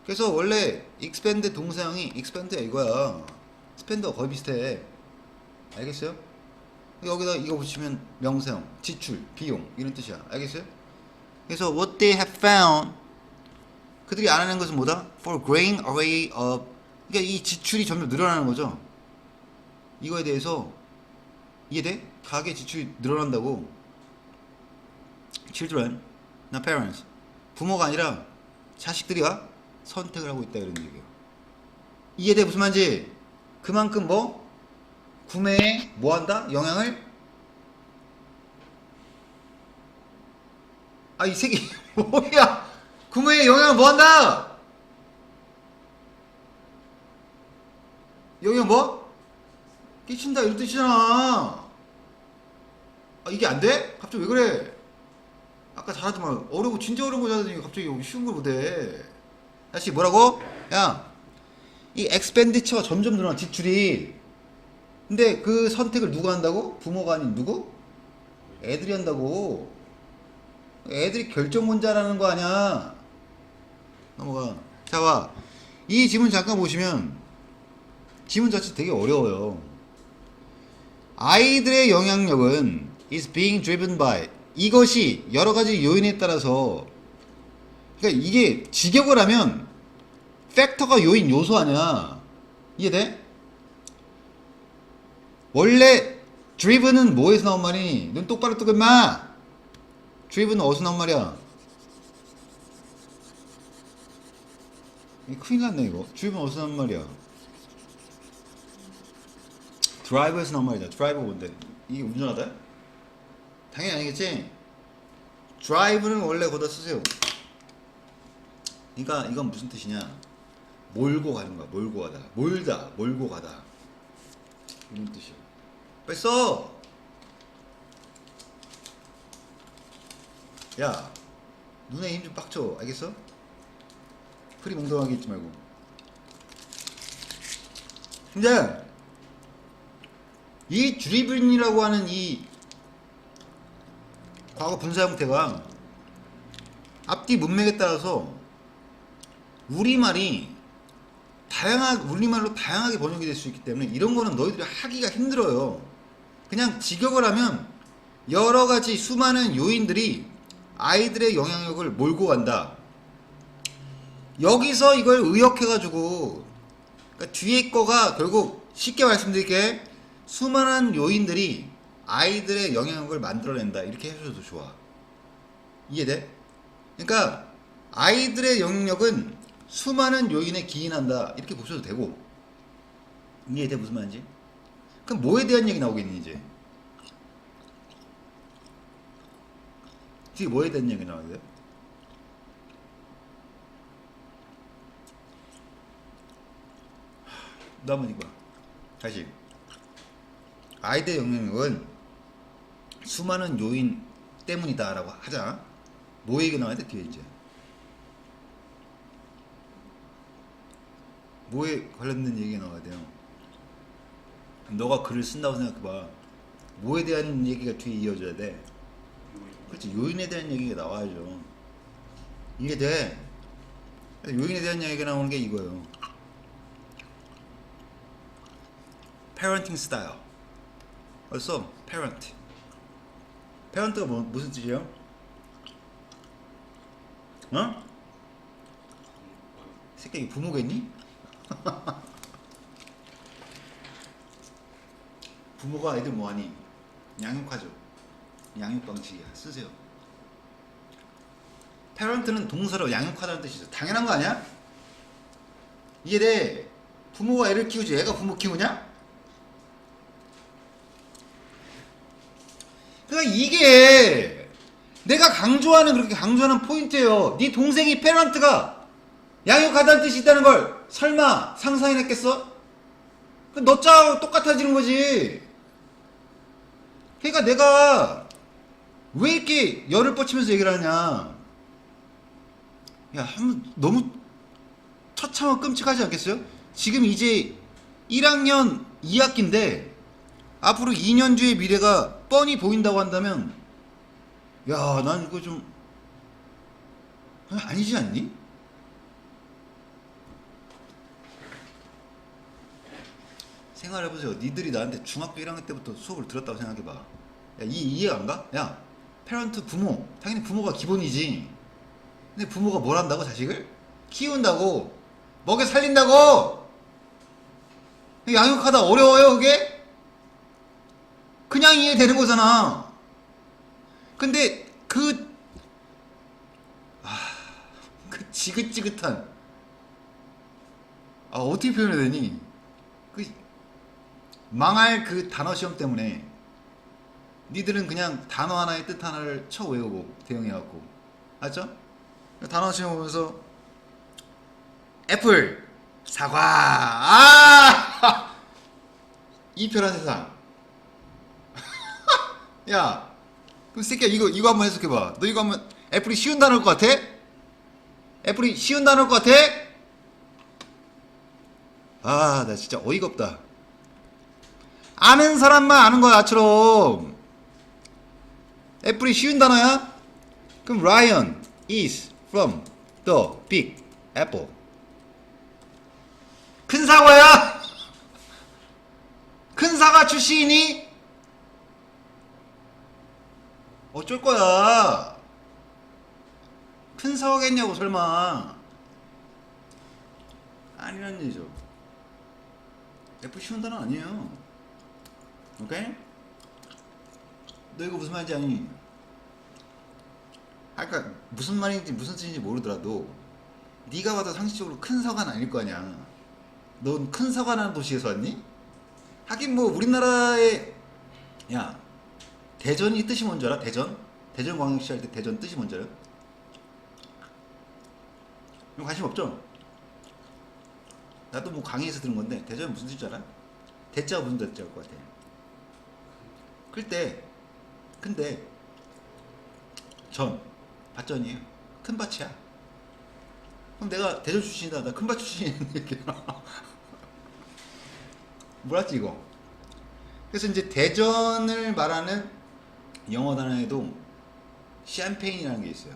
그래서 원래 expand 동사형이 expand야 이거야. spend가 거의 비슷해. 알겠어요? 여기다 이거 붙이면 명사형, 지출, 비용 이런 뜻이야. 알겠어요? 그래서 what they have found 그들이 알아낸 것은 뭐다? For growing array of 그러니까 이 지출이 점점 늘어나는 거죠. 이거에 대해서 이해돼? 가계 지출이 늘어난다고. children, not parents. 부모가 아니라 자식들이가 선택을 하고 있다 이런 얘기예요. 이해돼? 무슨 말인지? 그만큼 뭐? 구매에 뭐 한다? 영향을? 아, 이 새끼 뭐야? 구매에 영향을 뭐 한다? 영향 뭐? 끼친다 이런 뜻이잖아. 아, 이게 안 돼? 갑자기 왜 그래? 아까 잘하더만. 어려고 진짜 어려운 거 잘하더니 갑자기 쉬운 걸 못해. 다시 뭐라고? 야, 이 expenditure가 점점 늘어나 지출이. 근데 그 선택을 누가 한다고? 부모가 아닌 누구? 애들이 한다고. 애들이 결정권자라는 거 아니야. 넘어가. 자, 봐. 이 지문 잠깐 보시면 지문 자체 되게 어려워요. 아이들의 영향력은 is being driven by 이것이 여러 가지 요인에 따라서 그러니까 이게 직역을 하면 팩터가 요인 요소 아니야. 이해돼? 원래 driven은 뭐에서 나온 말이니? 눈 똑바로 뜨고 임마. driven은 어디서 나온 말이야? 큰일 났네 이거. driven 어디서 나온 말이야? 드라이버에서 나온 말이다. 드라이버 뭔데? 이게 운전하다? 당연히 아니겠지? 드라이브는 원래 거기다 쓰세요. 그러니까 이건 무슨 뜻이냐? 몰고 가는 거야. 몰고 가다. 몰다. 몰고 가다. 이런 뜻이야. 빨리 써! 야, 눈에 힘 좀 빡쳐. 알겠어? 흐리 멍덩하게 있지 말고. 근데 이 드리븐이라고 하는 이 과거 분사 형태가 앞뒤 문맥에 따라서 우리말로 다양하게 번역이 될 수 있기 때문에 이런 거는 너희들이 하기가 힘들어요. 그냥 직역을 하면 여러 가지 수많은 요인들이 아이들의 영향력을 몰고 간다. 여기서 이걸 의역해가지고 그러니까 뒤에 거가 결국 쉽게 말씀드릴게. 수많은 요인들이 아이들의 영향력을 만들어낸다. 이렇게 해줘도 좋아. 이해돼? 그러니까 아이들의 영향력은 수많은 요인에 기인한다. 이렇게 보셔도 되고. 이해돼? 무슨 말인지? 그럼 뭐에 대한 얘기 나오겠니 이제? 뒤에 뭐에 대한 얘기 나와야 돼? 너 한번 이거 다시. 아이들의 영향력은 수많은 요인 때문이다 라고 하자. 뭐 얘기 나와야 돼 뒤에 이제? 뭐에 관련된 얘기가 나와야 돼요? 너가 글을 쓴다고 생각해봐. 뭐에 대한 얘기가 뒤에 이어져야 돼? 그렇지, 요인에 대한 얘기가 나와야죠. 이게 돼. 요인에 대한 얘기가 나오는 게 이거예요. parenting style. 벌써 parent. parent가 무슨 뜻이에요? 어? 새끼 부모겠니? 부모가 애들 뭐하니? 양육하죠. 양육방식이야. 쓰세요. parent는 동사로 양육하다는 뜻이죠. 당연한 거 아니야? 이해돼? 부모가 애를 키우지 애가 부모 키우냐? 그러니까 이게 내가 강조하는, 그렇게 강조하는 포인트예요. 네 동생이 페런트가 양육하다는 뜻이 있다는 걸 설마 상상해냈겠어? 너 짜고 똑같아지는 거지. 그러니까 내가 왜 이렇게 열을 뻗치면서 얘기를 하냐. 야, 너무 처참하고 끔찍하지 않겠어요? 지금 이제 1학년 2학기인데 앞으로 2년 뒤의 미래가 뻔히 보인다고 한다면, 야, 난 이거 좀 아니지 않니? 생각해보세요. 니들이 나한테 중학교 1학년 때부터 수업을 들었다고 생각해봐. 야, 이해가 안 가? 야, 페런트 부모, 당연히 부모가 기본이지. 근데 부모가 뭘 한다고? 자식을? 키운다고, 먹여 살린다고. 양육하다 어려워요 그게? 그냥 이해되는 거잖아. 근데 그 지긋지긋한, 어떻게 표현해야 되니? 그 망할 그 단어 시험 때문에 니들은 그냥 단어 하나의 뜻 하나를 쳐 외우고 대응해갖고, 알죠? 단어 시험 보면서 애플, 사과, 이편한 세상. 야, 그럼 새끼야 이거 한번 해석해봐. 너 이거 한번, 애플이 쉬운 단어일 것 같아? 애플이 쉬운 단어일 것 같아? 나 진짜 어이가 없다. 아는 사람만 아는 거야 나처럼. 애플이 쉬운 단어야? 그럼 Ryan is from the big apple. 큰 사과야? 큰 사과 출신이니? 어쩔 거야? 큰 사과겠냐고 설마. 아니란 얘기죠. 애플 쉬운 단어 아니에요. 오케이? 너 이거 무슨 말인지 아니? 그러니까 무슨 말인지 무슨 뜻인지 모르더라도 네가 봐도 상식적으로 큰 사과는 아닐 거 아니야. 넌 큰 사과라는 도시에서 왔니? 하긴 뭐 우리나라에, 야, 대전이 뜻이 뭔지 알아? 대전광역시 할 때 대전 뜻이 뭔지 알아? 이거 관심 없죠? 나도 뭐 강의에서 들은 건데 대전 무슨 뜻인지 알아? 대자가 무슨 대자일 것 같아? 근데 밭전이에요. 큰 밭이야. 그럼 내가 대전 출신이다, 나 큰 밭 출신이네 이렇게. 몰랐지 이거? 그래서 이제 대전을 말하는 영어 단어에도 샴페인이라는 게 있어요.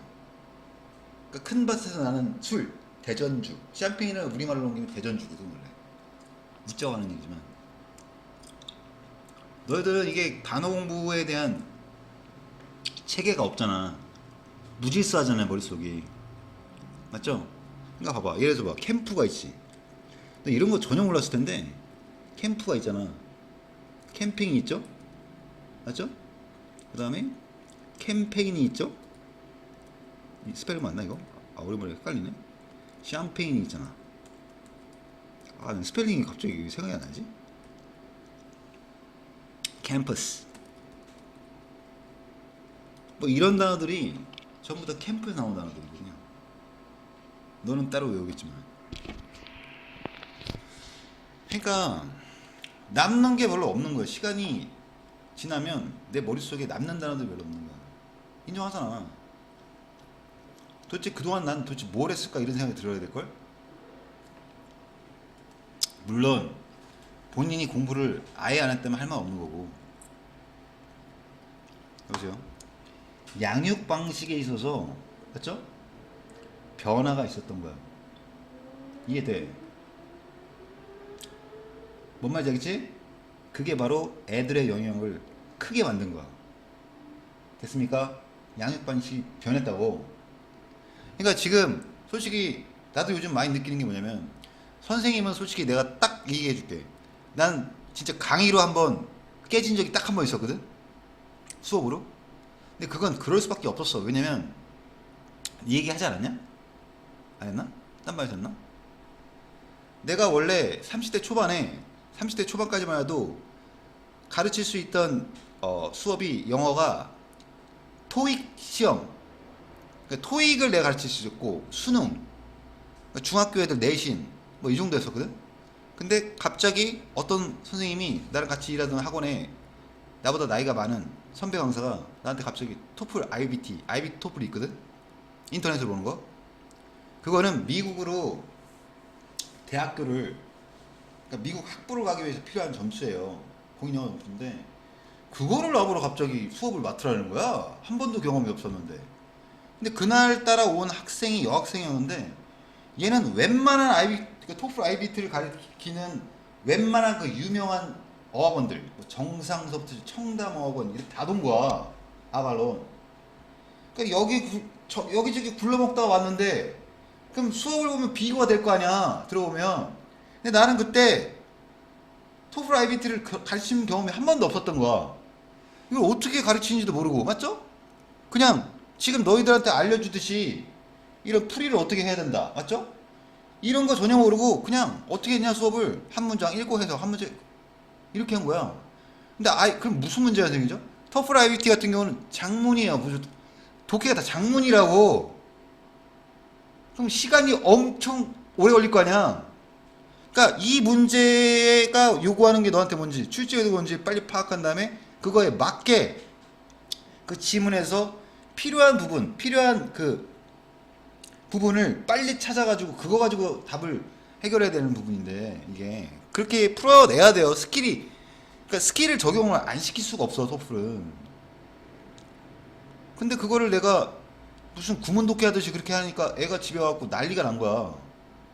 그러니까 큰 밭에서 나는 술, 대전주. 샴페인을 우리말로 옮기면 대전주거든 원래. 웃자고 하는 얘기지만, 너희들은 이게 단어 공부에 대한 체계가 없잖아. 무질서하잖아 머릿속이. 맞죠? 그러니까 봐봐, 예를 들어서 봐, 캠프가 있지. 너 이런 거 전혀 몰랐을 텐데 캠프가 있잖아. 캠핑이 있죠? 맞죠? 그 다음에 캠페인이 있죠? 이 스펠링 맞나 이거? 아 오랜만에 헷갈리네. 샴페인이 있잖아. 아 스펠링이 갑자기 생각이 안 나지? 캠퍼스. 뭐 이런 단어들이 전부 다 캠프에 나온 단어들이거든요. 너는 따로 외우겠지만. 그러니까 남는 게 별로 없는 거야. 시간이 지나면 내 머릿속에 남는 단어들이 별로 없는 거야. 인정하잖아. 도대체 그동안 난 도대체 뭘 했을까 이런 생각이 들어야 될걸? 물론 본인이 공부를 아예 안 했다면 할 말 없는 거고. 여보세요? 양육 방식에 있어서 맞죠? 변화가 있었던 거야. 이해돼? 뭔 말인지 알겠지? 그게 바로 애들의 영향을 크게 만든 거야. 됐습니까? 양육 방식이 변했다고. 그러니까 지금 솔직히 나도 요즘 많이 느끼는 게 뭐냐면 선생님은 솔직히 내가 딱 얘기해 줄게. 난 진짜 강의로 한번 깨진 적이 딱 한 번 있었거든? 수업으로. 근데 그건 그럴 수밖에 없었어. 왜냐면 이 얘기 하지 않았냐? 안 했나? 딴 말에서 했나? 내가 원래 30대 초반에 30대 초반까지만 해도 가르칠 수 있던 수업이 영어가 토익 시험, 그러니까 토익을 내가 가르칠 수 있었고 수능, 그러니까 중학교 애들 내신 뭐 이 정도 했었거든. 근데 갑자기 어떤 선생님이 나랑 같이 일하던 학원에 나보다 나이가 많은 선배 강사가 나한테 갑자기 토플 IBT, IBT 토플이 있거든. 인터넷으로 보는 거. 그거는 미국으로 대학교를, 그러니까 미국 학부를 가기 위해서 필요한 점수예요. 공인영어 점수인데 그거를 나보러 갑자기 수업을 맡으라는 거야. 한 번도 경험이 없었는데. 근데 그날따라 온 학생이 여학생이었는데 얘는 웬만한 그러니까 토플 IBT를 가리키는 웬만한 그 유명한 어학원들, 뭐 정상서부터 청담어학원 이렇게 다 돈 거야. 아발론. 그러니까 여기저기 굴러먹다가 왔는데 그럼 수업을 보면 비교가 될 거 아니야. 들어보면. 근데 나는 그때 토플 IBT를 가르치는 경험이 한 번도 없었던 거야. 이걸 어떻게 가르치는지도 모르고, 맞죠? 그냥 지금 너희들한테 알려주듯이 이런 풀이를 어떻게 해야 된다, 맞죠? 이런 거 전혀 모르고 그냥 어떻게 했냐 수업을 한 문장 읽고 해서 한 문제 이렇게 한 거야. 근데 그럼 무슨 문제가 생기죠? 토플 IBT 같은 경우는 장문이에요. 무슨 독해가 다 장문이라고. 그럼 시간이 엄청 오래 걸릴 거 아니야. 그러니까 이 문제가 요구하는 게 너한테 뭔지, 출제가 뭔지 빨리 파악한 다음에 그거에 맞게 그 지문에서 필요한 그 부분을 빨리 찾아가지고 그거 가지고 답을 해결해야 되는 부분인데 이게 그렇게 풀어내야 돼요. 그러니까 스킬을 적용을 안 시킬 수가 없어 토플은. 근데 그거를 내가 무슨 구문독해 하듯이 그렇게 하니까 애가 집에 와갖고 난리가 난 거야.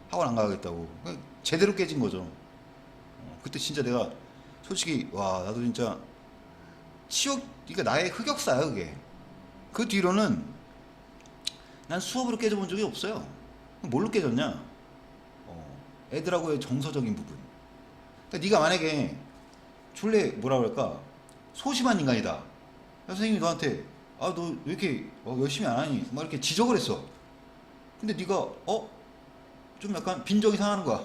학원 안 가겠다고. 제대로 깨진 거죠. 그때 진짜 내가 솔직히 와 나도 진짜 그러니까 나의 흑역사야 그게. 그 뒤로는 난 수업으로 깨져본 적이 없어요. 뭘로 깨졌냐? 애들하고의 정서적인 부분. 그러니까 네가 만약에 졸래 뭐라 그럴까 소심한 인간이다. 선생님이 너한테 아 너 왜 이렇게 열심히 안 하니? 막 이렇게 지적을 했어. 근데 네가 좀 약간 빈정이 상하는 거야.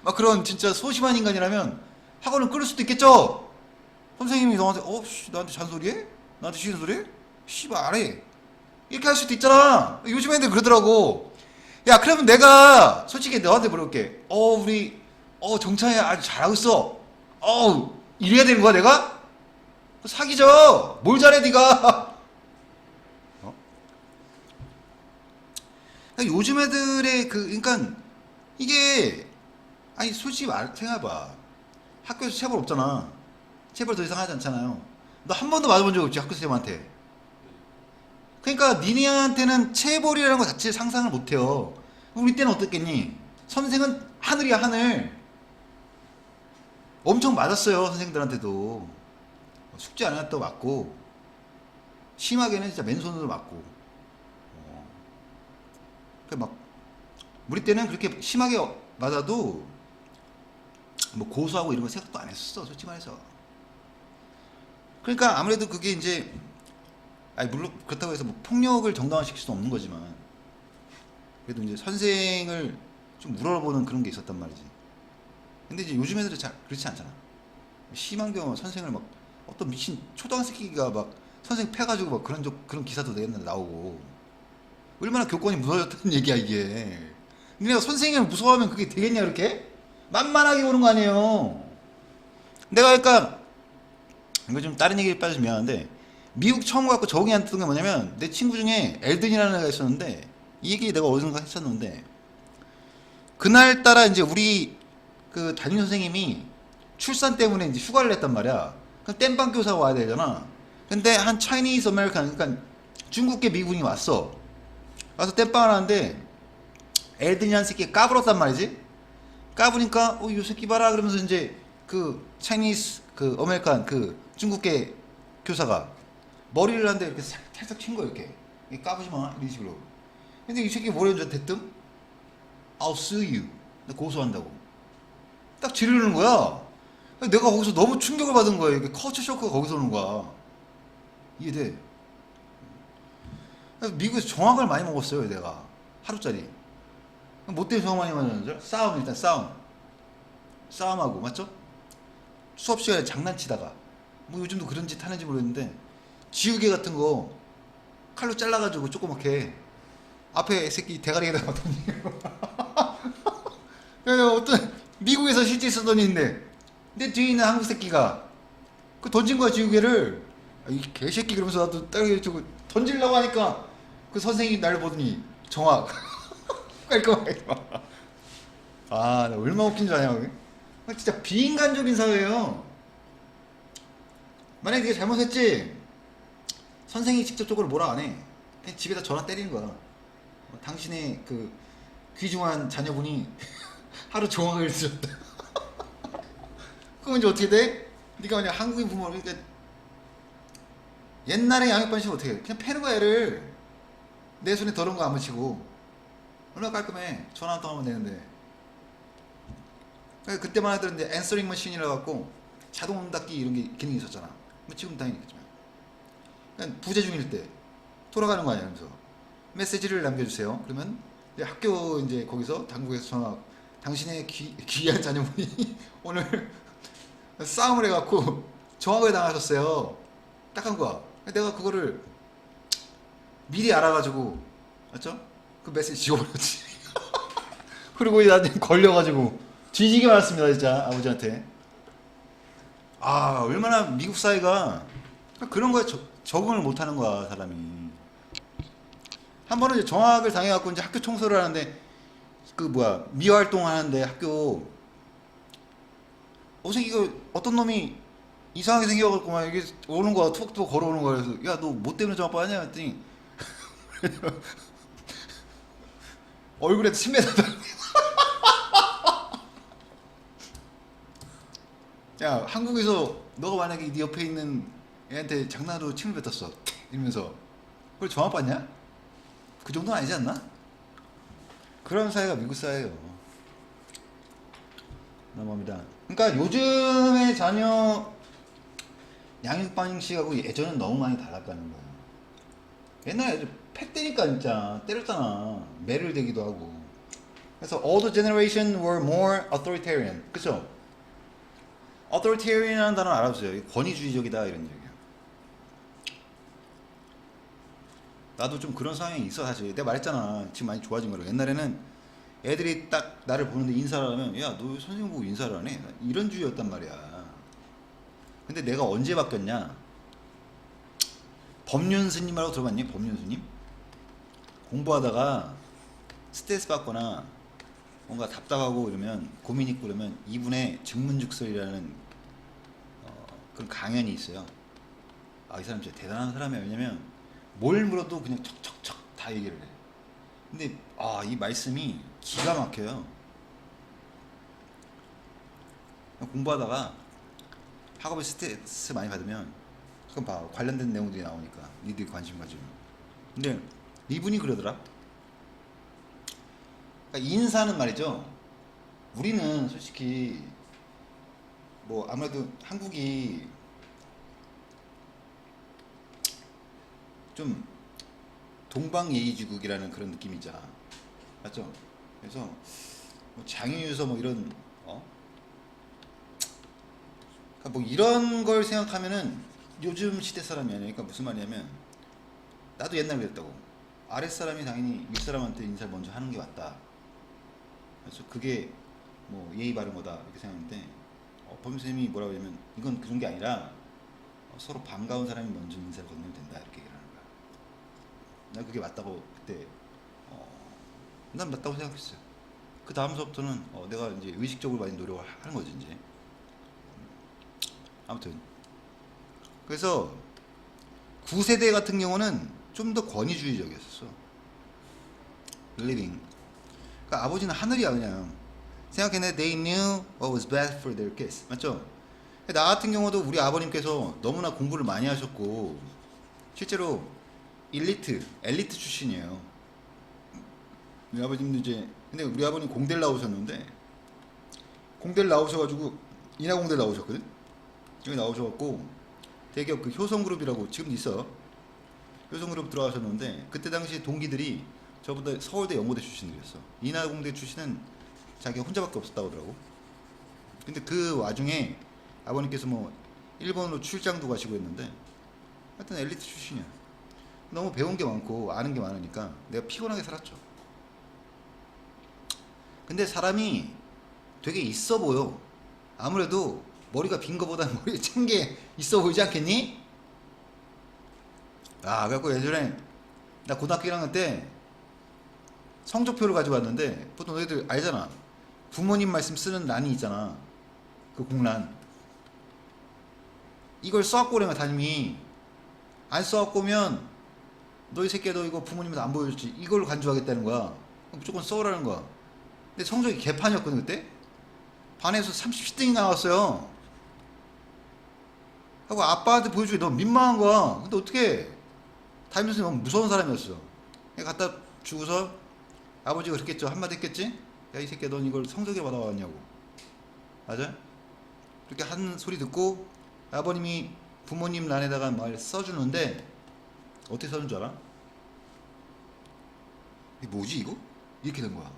막 그런 진짜 소심한 인간이라면 학원을 끊을 수도 있겠죠. 선생님이 너한테 나한테 잔소리해? 나한테 싫은 소리해? 씨발 안 해. 이렇게 할 수도 있잖아. 요즘 애들 그러더라고. 야 그러면 내가 솔직히 너한테 물어볼게. 우리 정찬이 아주 잘하고 있어. 이래야 되는 거야 내가? 사기죠. 뭘 잘해 네가. 그러니까 요즘 애들의 그러니까 이게 아니 솔직히 생각해봐. 학교에서 체벌 없잖아. 체벌 더 이상 하지 않잖아요. 너 한 번도 맞아본 적 없지 학교 선생님한테. 그러니까 니네한테는 체벌이라는 것 자체를 상상을 못해요. 우리 때는 어땠겠니? 선생은 하늘이야 하늘. 엄청 맞았어요 선생들한테도. 숙제 안 했다고 맞고 심하게는 진짜 맨손으로 맞고. 막 우리 때는 그렇게 심하게 맞아도 뭐 고소하고 이런 거 생각도 안 했었어, 솔직히 말해서. 그러니까 아무래도 그게 이제, 아니 물론 그렇다고 해서 뭐 폭력을 정당화시킬 수는 없는 거지만, 그래도 이제 선생을 좀 물어보는 그런 게 있었단 말이지. 근데 이제 요즘 애들은 잘 그렇지 않잖아. 심한 경우 선생을 막 어떤 미친 초등학생이가 막 선생 패가지고 막 그런 기사도 옛날에 나오고. 얼마나 교권이 무너졌다는 얘기야 이게. 니네가 선생님을 무서워하면 그게 되겠냐 그렇게? 만만하게 보는 거 아니에요. 내가 그러니까 이거 좀 다른 얘기를 빠져서 미안한데, 미국 처음 가고 적응이 안 되는 게 뭐냐면, 내 친구 중에 엘든이라는 애가 있었는데, 이 얘기 내가 어디선가 했었는데, 그날따라 이제 우리 그 담임 선생님이 출산 때문에 이제 휴가를 냈단 말이야. 그럼 땜빵 교사가 와야 되잖아. 근데 한 차이니즈 아메리칸, 그러니까 중국계 미국인이 와서 땜빵을 하는데, 엘든이 한 새끼 까불었단 말이지. 까부니까 이 새끼 봐라 그러면서 이제 그 차이니즈 그 아메리칸 그 중국계 교사가 머리를 한데 이렇게 살짝 친 거야 이렇게. 까부지 마 이런 식으로. 근데 이 새끼 뭐라 했는지 대뜸 I'll sue you. 고소한다고. 딱 지르는 거야. 내가 거기서 너무 충격을 받은 거야. 이게 커처 쇼크가 거기서 오는 거야. 이해돼? 미국에서 정학을 많이 먹었어요 내가. 하루짜리. 뭐 때문에 정학 많이 먹었는지? 싸움, 일단 싸움하고 맞죠? 수업 시간에 장난치다가 뭐 요즘도 그런 짓 하는지 모르겠는데, 지우개 같은 거 칼로 잘라가지고 조그맣게 앞에 새끼 대가리에다가 던지고. 어떤 미국에서 실제 있었던 일인데 내 뒤에 있는 한국 새끼가 그 던진 거야 지우개를. 이 개새끼 그러면서 나도 따라가지고 던지려고 하니까 그 선생님이 나를 보더니 정확. 깔끔하게. 아, 나 얼마나 웃긴 줄 아냐 그게? 진짜 비인간적인 사회예요. 만약에 네가 잘못했지, 선생님이 직접적으로 뭐라 안 해. 그냥 집에다 전화 때리는 거야. 당신의 그 귀중한 자녀분이 하루 정학을 들었다. 그럼 이제 어떻게 돼? 네가 만약 한국인 부모, 그러니까 옛날에 양육반식 어떻게 해? 그냥 패는 거야 애를. 내 손에 더러운 거 안 묻히고. 얼마나 깔끔해. 전화 한 통 하면 되는데. 그때만 하더라도 이제 앤서링 머신이라 갖고 자동 닫기 이런 게 기능이 있었잖아. 뭐 지금 당연히 있겠지만. 그러니까 부재 중일 때 돌아가는 거 아니야. 그래서 메시지를 남겨주세요. 그러면 이제 학교 이제 거기서 당국에서 전화, 당신의 귀한 자녀분이 오늘 싸움을 해갖고 정학을 당하셨어요. 딱 한 거야. 내가 그거를 미리 알아가지고, 맞죠? 그 메시지 지워버렸지. 그리고 나중에 걸려가지고 뒤지게 맞았습니다 진짜 아버지한테. 아, 얼마나 미국 사회가 그런 거에 적응을 못하는 거야 사람이. 한 번은 이제 정학을 당해갖고 이제 학교 청소를 하는데, 그 뭐야 미화 활동하는데 학교 이거 어떤 놈이 이상하게 생겨갖고 막 이게 오는 거야. 툭툭 걸어오는 거야. 그래서 야 너 뭐 때문에 정학 받았냐 했더니 얼굴에 침 뱉었다. 야, 한국에서 너가 만약에 네 옆에 있는 애한테 장난으로 침을 뱉었어 이러면서 그걸 정학 받냐? 그 정도는 아니지 않나? 그런 사회가 미국 사회예요. 넘어갑니다. 그러니까 요즘의 자녀 양육 방식하고 예전은 너무 많이 달랐다는 거야. 옛날에 애들 팩 때니까 진짜 때렸잖아. 매를 대기도 하고. 그래서 all the generation were more authoritarian. 그쵸? authoritarian이라는 단어 알아보세요. 권위주의적이다 이런 얘기야. 나도 좀 그런 성향이 있어 사실. 내가 말했잖아. 지금 많이 좋아진 거라고. 옛날에는 애들이 딱 나를 보는데 인사를 하면 야, 너 선생님 보고 인사를 안 해? 이런 주의였단 말이야. 근데 내가 언제 바뀌었냐? 법륜스님이라고 들어봤니? 법륜스님? 공부하다가 스트레스 받거나 뭔가 답답하고 이러면 고민 있고 그러면 이분의 증문즉설이라는 그런 강연이 있어요. 아, 이 사람 진짜 대단한 사람이야. 왜냐면 뭘 물어도 그냥 척척척 다 얘기를 해. 근데 이 말씀이 기가 막혀요. 공부하다가 학업에 스트레스 많이 받으면 그럼 봐, 관련된 내용들이 나오니까 니들이 관심 가지고. 근데 이분이 그러더라. 그러니까 인사는 말이죠. 우리는 솔직히 뭐 아무래도 한국이 좀 동방예의지국이라는 그런 느낌이 있잖아. 맞죠? 그래서 뭐 장유유서 뭐 이런 그러니까 뭐 이런 걸 생각하면은 요즘 시대 사람이 아니야. 그러니까 무슨 말이냐면 나도 옛날 그랬다고. 아랫사람이 당연히 윗사람한테 인사를 먼저 하는 게 맞다. 그래서 그게 뭐 예의 바른 거다 이렇게 생각하는데 범선생님이 뭐라고 하냐면 이건 그런 게 아니라 서로 반가운 사람이 먼저 인사를 건네면 된다 이렇게 얘기를 하는 거야. 난 그게 맞다고 그때 난 맞다고 생각했어요. 그 다음서부터는 내가 이제 의식적으로 많이 노력을 하는 거지 이제. 아무튼 그래서 9세대 같은 경우는 좀 더 권위주의적이었어. living. 그러니까 아버지는 하늘이야 그냥. 생각했는데 they knew what was best for their kids. 맞죠? 나 같은 경우도 우리 아버님께서 너무나 공부를 많이 하셨고 실제로 엘리트 출신이에요. 우리 아버님도 이제 근데 우리 아버님 공대를 나오셨는데 공대를 나오셔가지고 인하공대를 나오셨거든. 여기 나오셔갖고 대기업 그 효성그룹이라고 지금도 있어. 효성그룹 들어가셨는데 그때 당시 동기들이 저보다 서울대 연고대 출신들이었어. 인하공대 출신은 자기가 혼자밖에 없었다고 하더라고. 근데 그 와중에 아버님께서 뭐 일본으로 출장도 가시고 했는데 하여튼 엘리트 출신이야. 너무 배운 게 많고 아는 게 많으니까 내가 피곤하게 살았죠. 근데 사람이 되게 있어 보여. 아무래도 머리가 빈 거보다 머리에 찬 게 있어 보이지 않겠니? 그래갖고 예전에 나 고등학교 1학년 때 성적표를 가지고 왔는데 보통 너희들 알잖아. 부모님 말씀 쓰는 란이 있잖아. 그 공란. 이걸 써갖고 오래면 담임이 안 써갖고 오면 너 이 새끼야 너 이거 부모님한테 안 보여줬지. 이걸 간주하겠다는 거야. 무조건 써오라는 거야. 근데 성적이 개판이었거든 그때. 반에서 30등이 나왔어요. 하고 아빠한테 보여주기 너무 민망한 거야. 근데 어떻게 담임 선생님 너무 무서운 사람이었어. 갖다 주고서 아버지가 그랬겠죠. 한마디 했겠지? 야 이 새끼야 넌 이걸 성적에 받아왔냐고. 맞아? 그렇게 한 소리 듣고 아버님이 부모님 란에다가 말 써주는데 어떻게 써준 줄 알아? 이게 뭐지 이거? 이렇게 된 거야.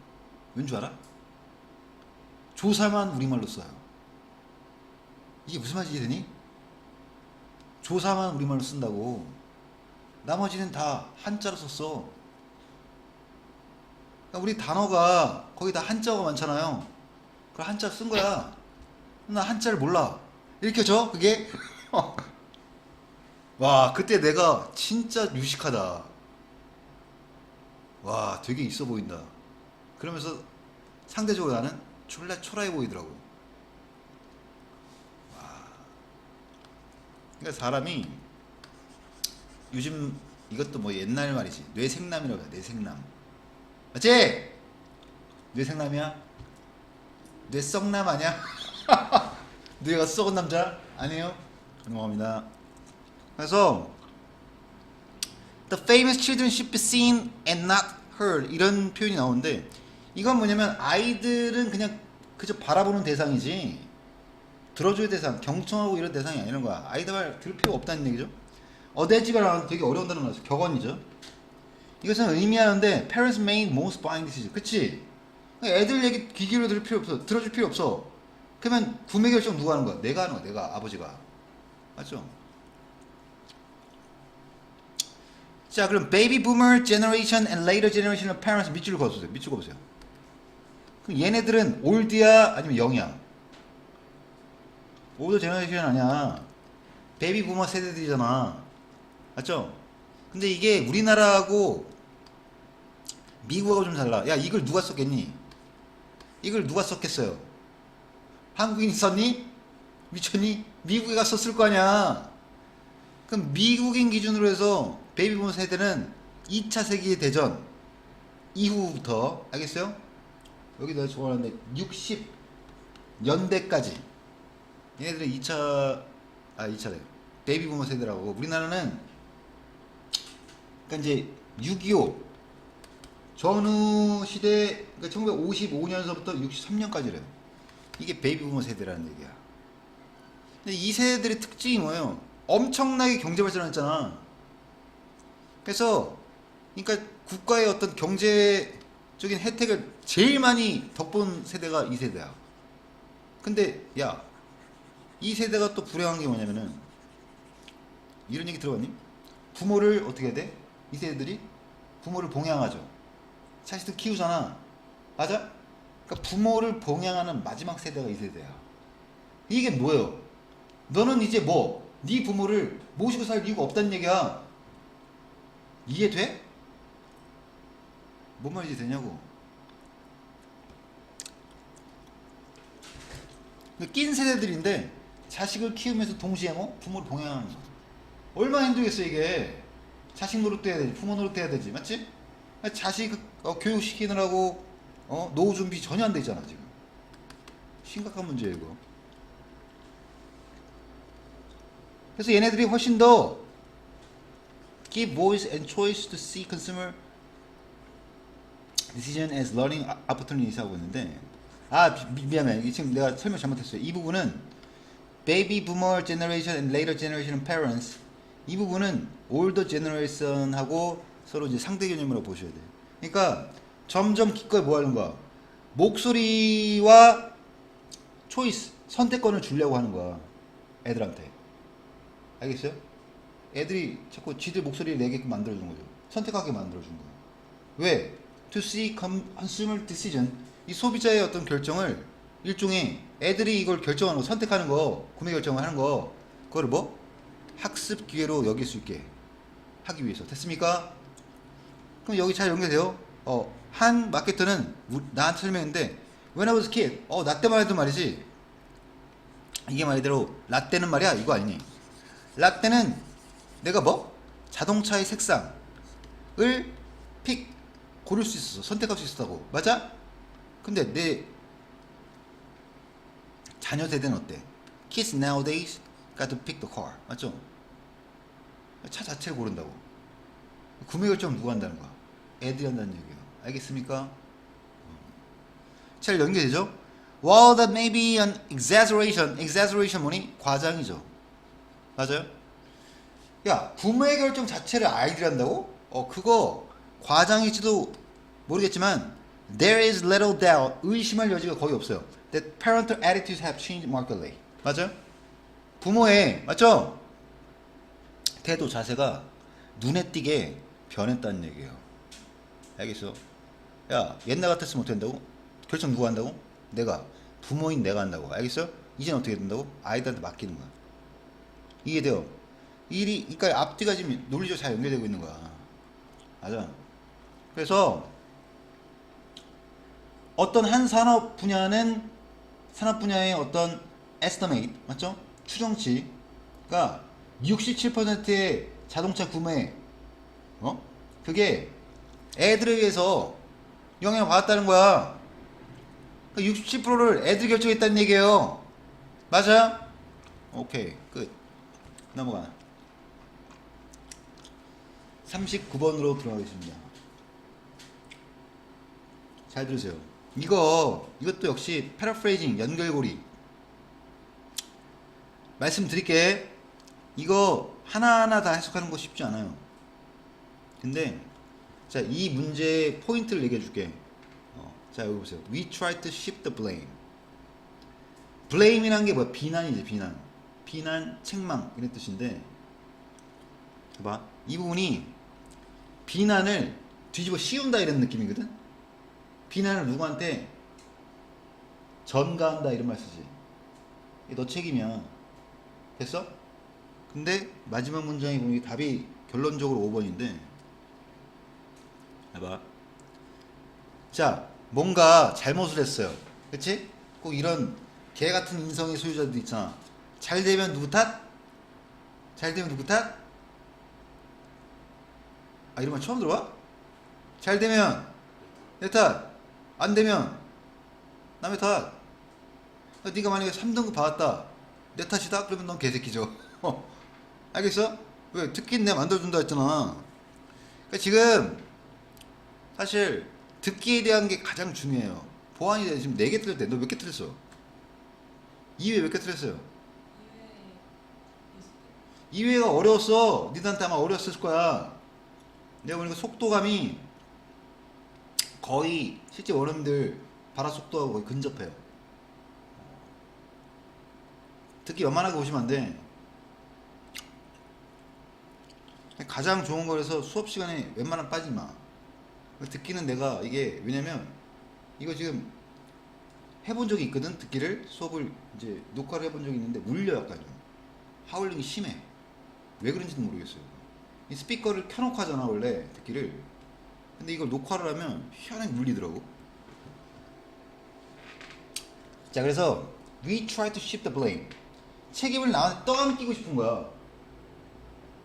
왠 줄 알아? 조사만 우리말로 써요. 이게 무슨 말인지 이해되니? 조사만 우리말로 쓴다고. 나머지는 다 한자로 썼어. 그러니까 우리 단어가 거의 다 한자가 많잖아요. 그걸 한자 쓴 거야. 나 한자를 몰라. 이렇게 줘? 그게? 와, 그때 내가 진짜 유식하다. 와, 되게 있어 보인다. 그러면서 상대적으로 나는 졸라 초라해 보이더라고. 와. 그러니까 사람이 요즘 이것도 뭐 옛날 말이지. 뇌생남이라고 해. 뇌생남. 맞지? 뇌생남이야? 뇌썩남 아니야? 뇌가 썩은 남자? 아니에요? 넘어갑니다. 그래서 The famous children should be seen and not heard 이런 표현이 나오는데 이건 뭐냐면 아이들은 그냥 그저 바라보는 대상이지 들어줘야 대상, 경청하고 이런 대상이 아니라는 거야. 아이들 말 들을 필요가 없다는 얘기죠. 어대지가 되게 어려운 단어라서 격언이죠. 이것은 의미하는데 parents make most buying decision. 그치? 애들 얘기 귀 기울여 들을 필요 없어. 들어줄 필요 없어. 그러면 구매 결정 누가 하는 거야? 내가 하는 거야. 내가 아버지가. 맞죠? 자, 그럼 baby boomer generation and later generation of parents 밑줄 그어보세요. 밑줄 그어보세요. 그럼 얘네들은 올드야 아니면 영이야? 올드 제너레이션 아니야. 베이비 부머 세대들이잖아. 맞죠? 근데 이게 우리나라하고 미국하고 좀 달라. 야, 이걸 누가 썼겠니? 이걸 누가 썼겠어요? 한국인이 썼니? 미쳤니? 미국에 가서 썼을 거 아니야. 그럼 미국인 기준으로 해서 베이비 부머 세대는 2차 세계대전 이후부터 알겠어요? 여기다 적어놨는데 60년대까지 얘네들은 2차래. 베이비 부머 세대라고. 우리나라는 그러니까 이제 6.25 전후 시대 그러니까 1955년서부터 63년까지래요. 이게 베이비 부머 세대라는 얘기야. 근데 이 세대들의 특징이 뭐예요? 엄청나게 경제 발전했잖아. 그래서 그러니까 국가의 어떤 경제적인 혜택을 제일 많이 덕본 세대가 이 세대야. 근데 야, 이 세대가 또 불행한 게 뭐냐면은 이런 얘기 들어봤니? 부모를 어떻게 해야 돼? 이 세대들이 부모를 봉양하죠. 자식들 키우잖아. 맞아? 그러니까 부모를 봉양하는 마지막 세대가 이 세대야. 이게 뭐예요? 너는 이제 뭐 네 부모를 모시고 살 이유가 없다는 얘기야. 이해돼? 뭔 말인지 되냐고. 낀 세대들인데 자식을 키우면서 동시에 뭐 부모를 봉양하는 거. 얼마나 힘들겠어 이게. 자식 노릇도 해야 되지, 부모 노릇도 해야 되지, 맞지? 자식 교육시키느라고 노후 준비 전혀 안 돼 있잖아 지금. 심각한 문제예요 이거. 그래서 얘네들이 훨씬 더 give voice and choice to see consumer decision as learning opportunities 하고 있는데, 미안해, 지금 내가 설명 잘못했어요. 이 부분은 baby boomer generation and later generation parents, 이 부분은 older generation하고 서로 이제 상대 개념으로 보셔야 돼요. 그러니까 점점 기꺼이 뭐 하는 거야? 목소리와 초이스, 선택권을 주려고 하는 거야 애들한테. 알겠어요? 애들이 자꾸 지들 목소리를 내게끔 만들어주는 거죠. 선택하게 만들어주는 거예요. 왜? To see consumer decision, 이 소비자의 어떤 결정을 일종의 애들이 이걸 결정하는 거, 선택하는 거, 구매 결정을 하는 거, 그거를 뭐? 학습 기회로 여길 수 있게 하기 위해서. 됐습니까? 그럼 여기 잘 연결돼요? 한 마케터는 나한테 설명했는데, When I was a kid, 나 때만 해도 말이지, 이게 말대로 라떼는 말이야 이거 아니니? 라떼는 내가 뭐? 자동차의 색상을 고를 수 있었어. 선택할 수 있었다고. 맞아? 근데 내 자녀 세대는 어때? Kids nowadays got to pick the car. 맞죠? 차 자체를 고른다고. 구매 결정은 누가 한다는 거야? 애들이 한다는 얘기예요. 알겠습니까? 잘 연결되죠? While that may be an exaggeration 뭐니? 과장이죠. 맞아요? 야, 구매 결정 자체를 아이들이 한다고? 그거 과장일지도 모르겠지만 there is little doubt, 의심할 여지가 거의 없어요. That parental attitudes have changed markedly. 맞아요? 부모의, 맞죠? 태도, 자세가 눈에 띄게 변했다는 얘기예요. 알겠어? 야, 옛날 같았으면 어떻게 한다고? 결정 누가 한다고? 내가. 부모인 내가 한다고. 알겠어? 이제는 어떻게 된다고? 아이들한테 맡기는 거야. 이해돼요? 그러니까 앞뒤가 지금 논리적으로 잘 연결되고 있는 거야. 맞아. 그래서 어떤 한 산업 분야의 어떤 estimate, 맞죠? 추정치가 67%의 자동차 구매, 그게 애들에 의해서 영향을 받았다는 거야. 67%를 애들이 결정했다는 얘기예요. 맞아? 오케이, 끝. 넘어가. 39번으로 들어가겠습니다. 잘 들으세요. 이것도 역시 패러프레이징, 연결고리. 말씀드릴게. 이거 하나하나 다 해석하는 거 쉽지 않아요. 근데 자, 이 문제의 포인트를 얘기해 줄게. 자, 여기 보세요. We try to shift the blame. blame이란 게 뭐야? 비난이지, 비난. 비난, 책망 이런 뜻인데, 봐봐. 이 부분이 비난을 뒤집어 씌운다 이런 느낌이거든. 비난을 누구한테 전가한다 이런 말 쓰지. 너 책임이야. 됐어? 근데 마지막 문장에 보면 답이 결론적으로 5번인데, 봐봐. 자, 뭔가 잘못을 했어요. 그치? 꼭 이런 개 같은 인성의 소유자들 있잖아. 잘 되면 누구 탓? 잘 되면 누구 탓? 이런 말 처음 들어봐? 잘 되면 내 탓, 안 되면 남의 탓. 네가 만약에 3등급 받았다, 내 탓이다? 그러면 넌 개새끼죠. 알겠어? 왜? 듣긴 내가 만들어준다 했잖아. 그러니까 지금 사실 듣기에 대한 게 가장 중요해요. 보안이 지금 4개 틀렸대. 너 몇 개 틀렸어? 2회 몇 개 틀렸어요? 이해가 어려웠어. 니들한테 아마 어려웠을 거야. 내가 보니까 속도감이 거의 실제 원어민들 발화 속도하고 거의 근접해요. 듣기 연만하게 보시면 안 돼. 가장 좋은 거라서 수업 시간에 웬만하면 빠지지 마. 듣기는 내가 이게 왜냐면 이거 지금 해본 적이 있거든. 듣기를 수업을 이제 녹화를 해본 적이 있는데 물려 약간 좀 하울링이 심해. 왜 그런지도 모르겠어요. 이 스피커를 켜놓고 하잖아 원래 듣기를. 근데 이걸 녹화를 하면 희한하게 물리더라고. 자 그래서 we try to shift the blame. 책임을 나한테 떠안기고 싶은 거야.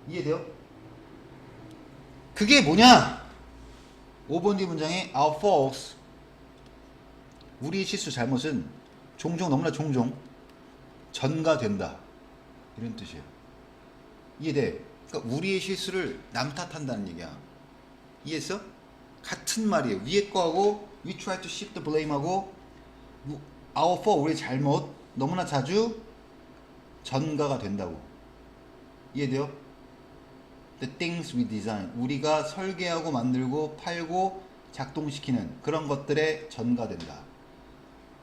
이해돼요? 그게 뭐냐? 5번 뒤 문장에 our faults, 우리의 실수 잘못은 종종 너무나 종종 전가된다 이런 뜻이에요. 이해돼? 그러니까 우리의 실수를 남 탓한다는 얘기야. 이해했어? 같은 말이에요. 위에 거하고 we try to shift the blame하고 our fault, 우리의 잘못 너무나 자주 전가가 된다고. 이해돼요? The things we design, 우리가 설계하고 만들고 팔고 작동시키는 그런 것들에 전가된다.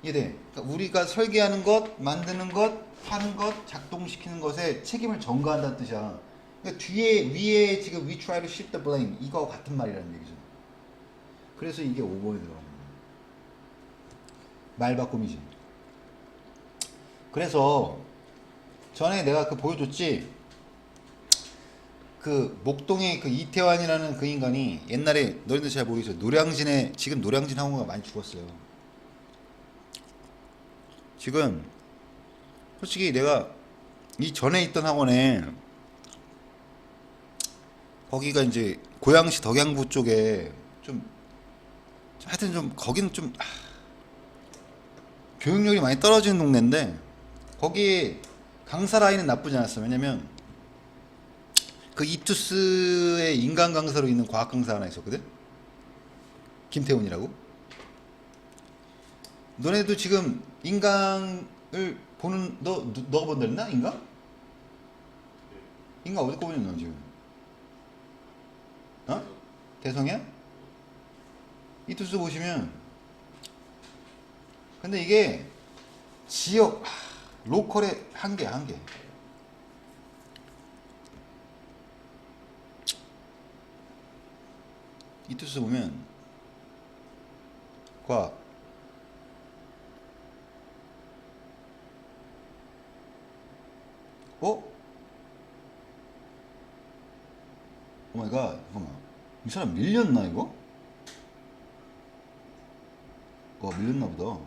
이해돼? 그러니까 우리가 설계하는 것, 만드는 것, 파는 것, 작동시키는 것에 책임을 전가한다는 뜻이야. 그러니까 위에 지금 we try to shift the blame 이거와 같은 말이라는 얘기죠. 그래서 이게 5번에 들어가는 거야. 말바꿈이지. 그래서 전에 내가 그 보여줬지. 그 목동의 그 이태환이라는 그 인간이 옛날에 너희들 잘 모르겠어. 노량진에 지금 노량진 학원가 많이 죽었어요. 지금 솔직히 내가 이 전에 있던 학원에 거기가 이제 고양시 덕양부 쪽에 좀 하여튼 좀 거기는 좀 교육열이 많이 떨어지는 동네인데 거기 강사 라인은 나쁘지 않았어. 왜냐면 그 이투스의 인간 강사로 있는 과학 강사 하나 있었거든. 김태훈이라고. 너네도 지금 인간을 보는 너가 본다 했나? 인간? 인간 어디 거 보냐 너 지금? 어? 대성이야? 이투스 보시면 근데 이게 지역 로컬의 한계야 한계. 이투스 보면 과학 오마이갓 잠깐만 이 사람 밀렸나 이거? 와 밀렸나 보다.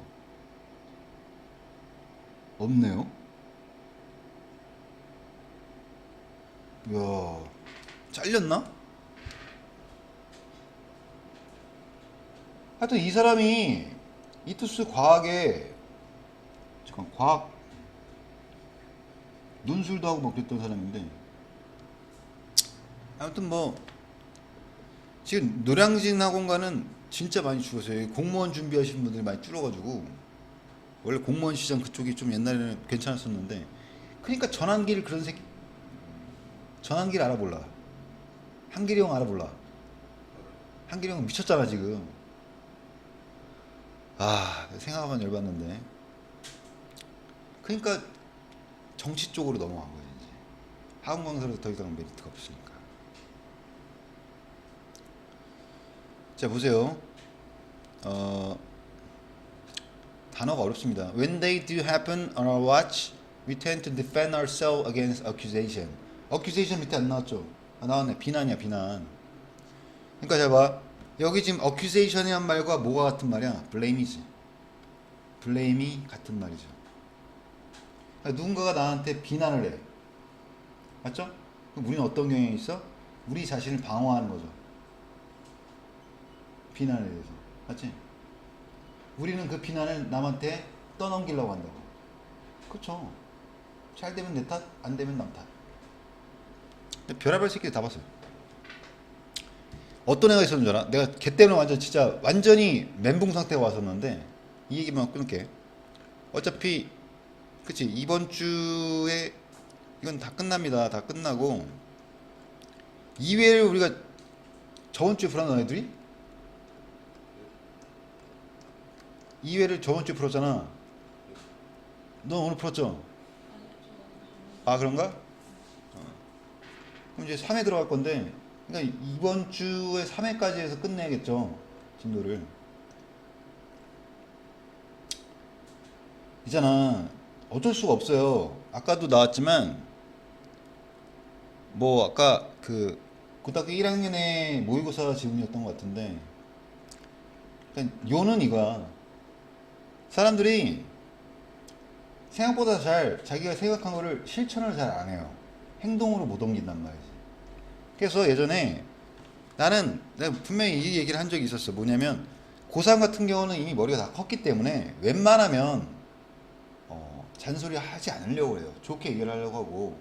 없네요. 이야 잘렸나? 하여튼 이 사람이 이투스 과학에 잠깐 과학 논술도 하고 막 그랬던 사람인데 아무튼 뭐 지금 노량진 학원가는 진짜 많이 줄었어요. 공무원 준비하시는 분들이 많이 줄어가지고 원래 공무원 시장 그쪽이 좀 옛날에는 괜찮았었는데 그러니까 전환길 그런 새끼 전환길 알아볼라. 한길이 형 알아볼라. 한길이 형 미쳤잖아 지금. 생각하면 열받는데. 그러니까 정치 쪽으로 넘어간 거예요 이제. 학원 강사로 더 이상 메리트가 없으니까. 자 보세요. 단어가 어렵습니다. When they do happen on our watch, we tend to defend ourselves against accusation. accusation 밑에 안 나왔죠? 나왔네. 비난이야 비난. 그러니까 잘 봐. 여기 지금 accusation이란 말과 뭐가 같은 말이야? blame이지. blame이 같은 말이죠. 그러니까 누군가가 나한테 비난을 해. 맞죠? 그럼 우리는 어떤 경향이 있어? 우리 자신을 방어하는 거죠. 비난에 대해서. 맞지? 우리는 그 비난을 남한테 떠넘기려고 한다고. 그쵸? 잘 되면 내 탓, 안 되면 남 탓. 별의별 새끼들 다 봤어요. 어떤 애가 있었는 줄 알아? 내가 걔 때문에 완전 진짜 완전히 멘붕 상태가 왔었는데 이 얘기만 끊을게. 어차피 그치 이번 주에 이건 다 끝납니다. 다 끝나고 2회를 우리가 저번 주에 풀었나 너희들이? 2회를 저번 주에 풀었잖아. 너 오늘 풀었죠? 아 그런가? 그럼 이제 3회 들어갈 건데, 그러니까 이번 주에 3회까지 해서 끝내야겠죠, 진도를. 있잖아, 어쩔 수가 없어요. 아까도 나왔지만 뭐 아까 그 고등학교 1학년의 모의고사 지문이었던 것 같은데, 그러니까 요는 이거야. 사람들이 생각보다 잘 자기가 생각한 거를 실천을 잘 안 해요. 행동으로 못 옮긴단 말이지. 그래서 예전에 내가 분명히 이 얘기를 한 적이 있었어. 뭐냐면 고3 같은 경우는 이미 머리가 다 컸기 때문에 웬만하면 잔소리 하지 않으려고 해요. 좋게 얘기를 하려고 하고,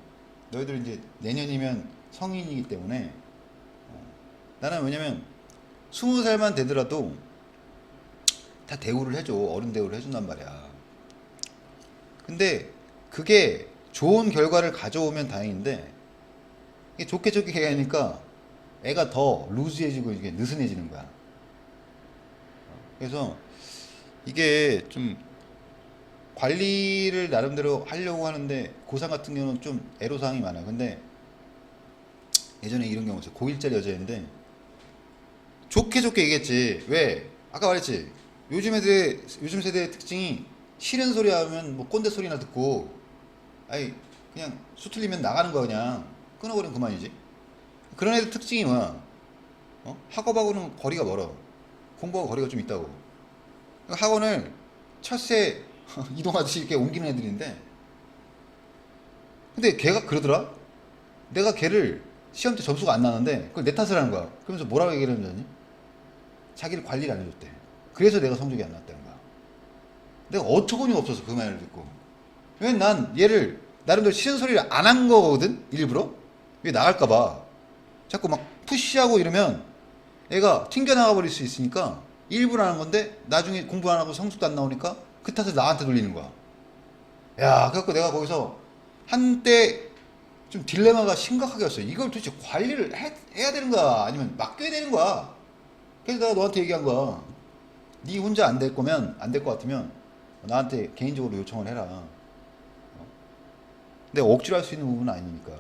너희들 이제 내년이면 성인이기 때문에 나는 왜냐면 20살만 되더라도 다 대우를 해줘. 어른 대우를 해준단 말이야. 근데 그게 좋은 결과를 가져오면 다행인데, 이게 좋게 얘기하니까 애가 더 루즈해지고 이게 느슨해지는 거야. 그래서 이게 좀 관리를 나름대로 하려고 하는데, 고3 같은 경우는 좀 애로사항이 많아요. 근데 예전에 이런 경우 있어요. 고1짜리 여자인데 좋게 얘기했지. 왜? 아까 말했지. 요즘 세대의 특징이 싫은 소리 하면 뭐 꼰대 소리나 듣고, 아니 그냥 수틀리면 나가는 거야. 그냥 끊어버리면 그만이지. 그런 애들 특징이 뭐야? 학업하고는 거리가 멀어. 공부하고 거리가 좀 있다고. 그러니까 학원을 철새 이동하듯이 이렇게 옮기는 애들인데, 근데 걔가 그러더라. 내가 걔를 시험 때 점수가 안 나는데 그걸 내 탓을 하는 거야. 그러면서 뭐라고 얘기를 하는 줄 아니? 자기를 관리를 안 해줬대. 그래서 내가 성적이 안 났다는 거야. 내가 어처구니가 없어서 그 말을 듣고. 왜 난 얘를 나름대로 싫은 소리를 안 한 거거든? 일부러? 왜 나갈까봐. 자꾸 막 푸시하고 이러면 애가 튕겨나가 버릴 수 있으니까 일부러 하는 건데, 나중에 공부 안 하고 성적도 안 나오니까 그 탓을 나한테 돌리는 거야. 야, 그래갖고 내가 거기서 한때 좀 딜레마가 심각하게 왔어요. 이걸 도대체 관리를 해야 되는 거야? 아니면 맡겨야 되는 거야? 그래서 내가 너한테 얘기한 거야. 네 혼자 안 될 거면, 안 될 것 같으면 나한테 개인적으로 요청을 해라. 내가 억지로 할 수 있는 부분은 아니니까.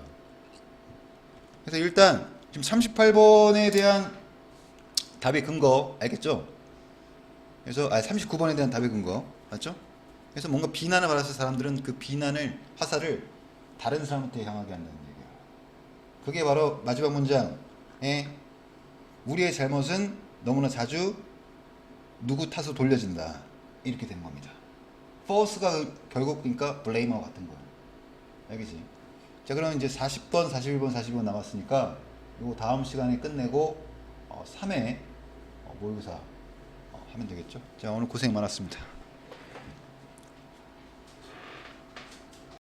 그래서 일단 지금 38번에 대한 답의 근거 알겠죠? 그래서 39번에 대한 답의 근거 맞죠? 그래서 뭔가 비난을 받았을 사람들은 그 비난을 화살을 다른 사람한테 향하게 한다는 얘기야. 그게 바로 마지막 문장에 우리의 잘못은 너무나 자주 누구 탓으로 돌려진다, 이렇게 된 겁니다. force가 결국 그러니까 blame와 같은 거야. 알겠지? 자, 그럼 이제 40번, 41번, 42번 남았으니까 이거 다음 시간에 끝내고 3회 모의고사 하면 되겠죠? 자, 오늘 고생 많았습니다.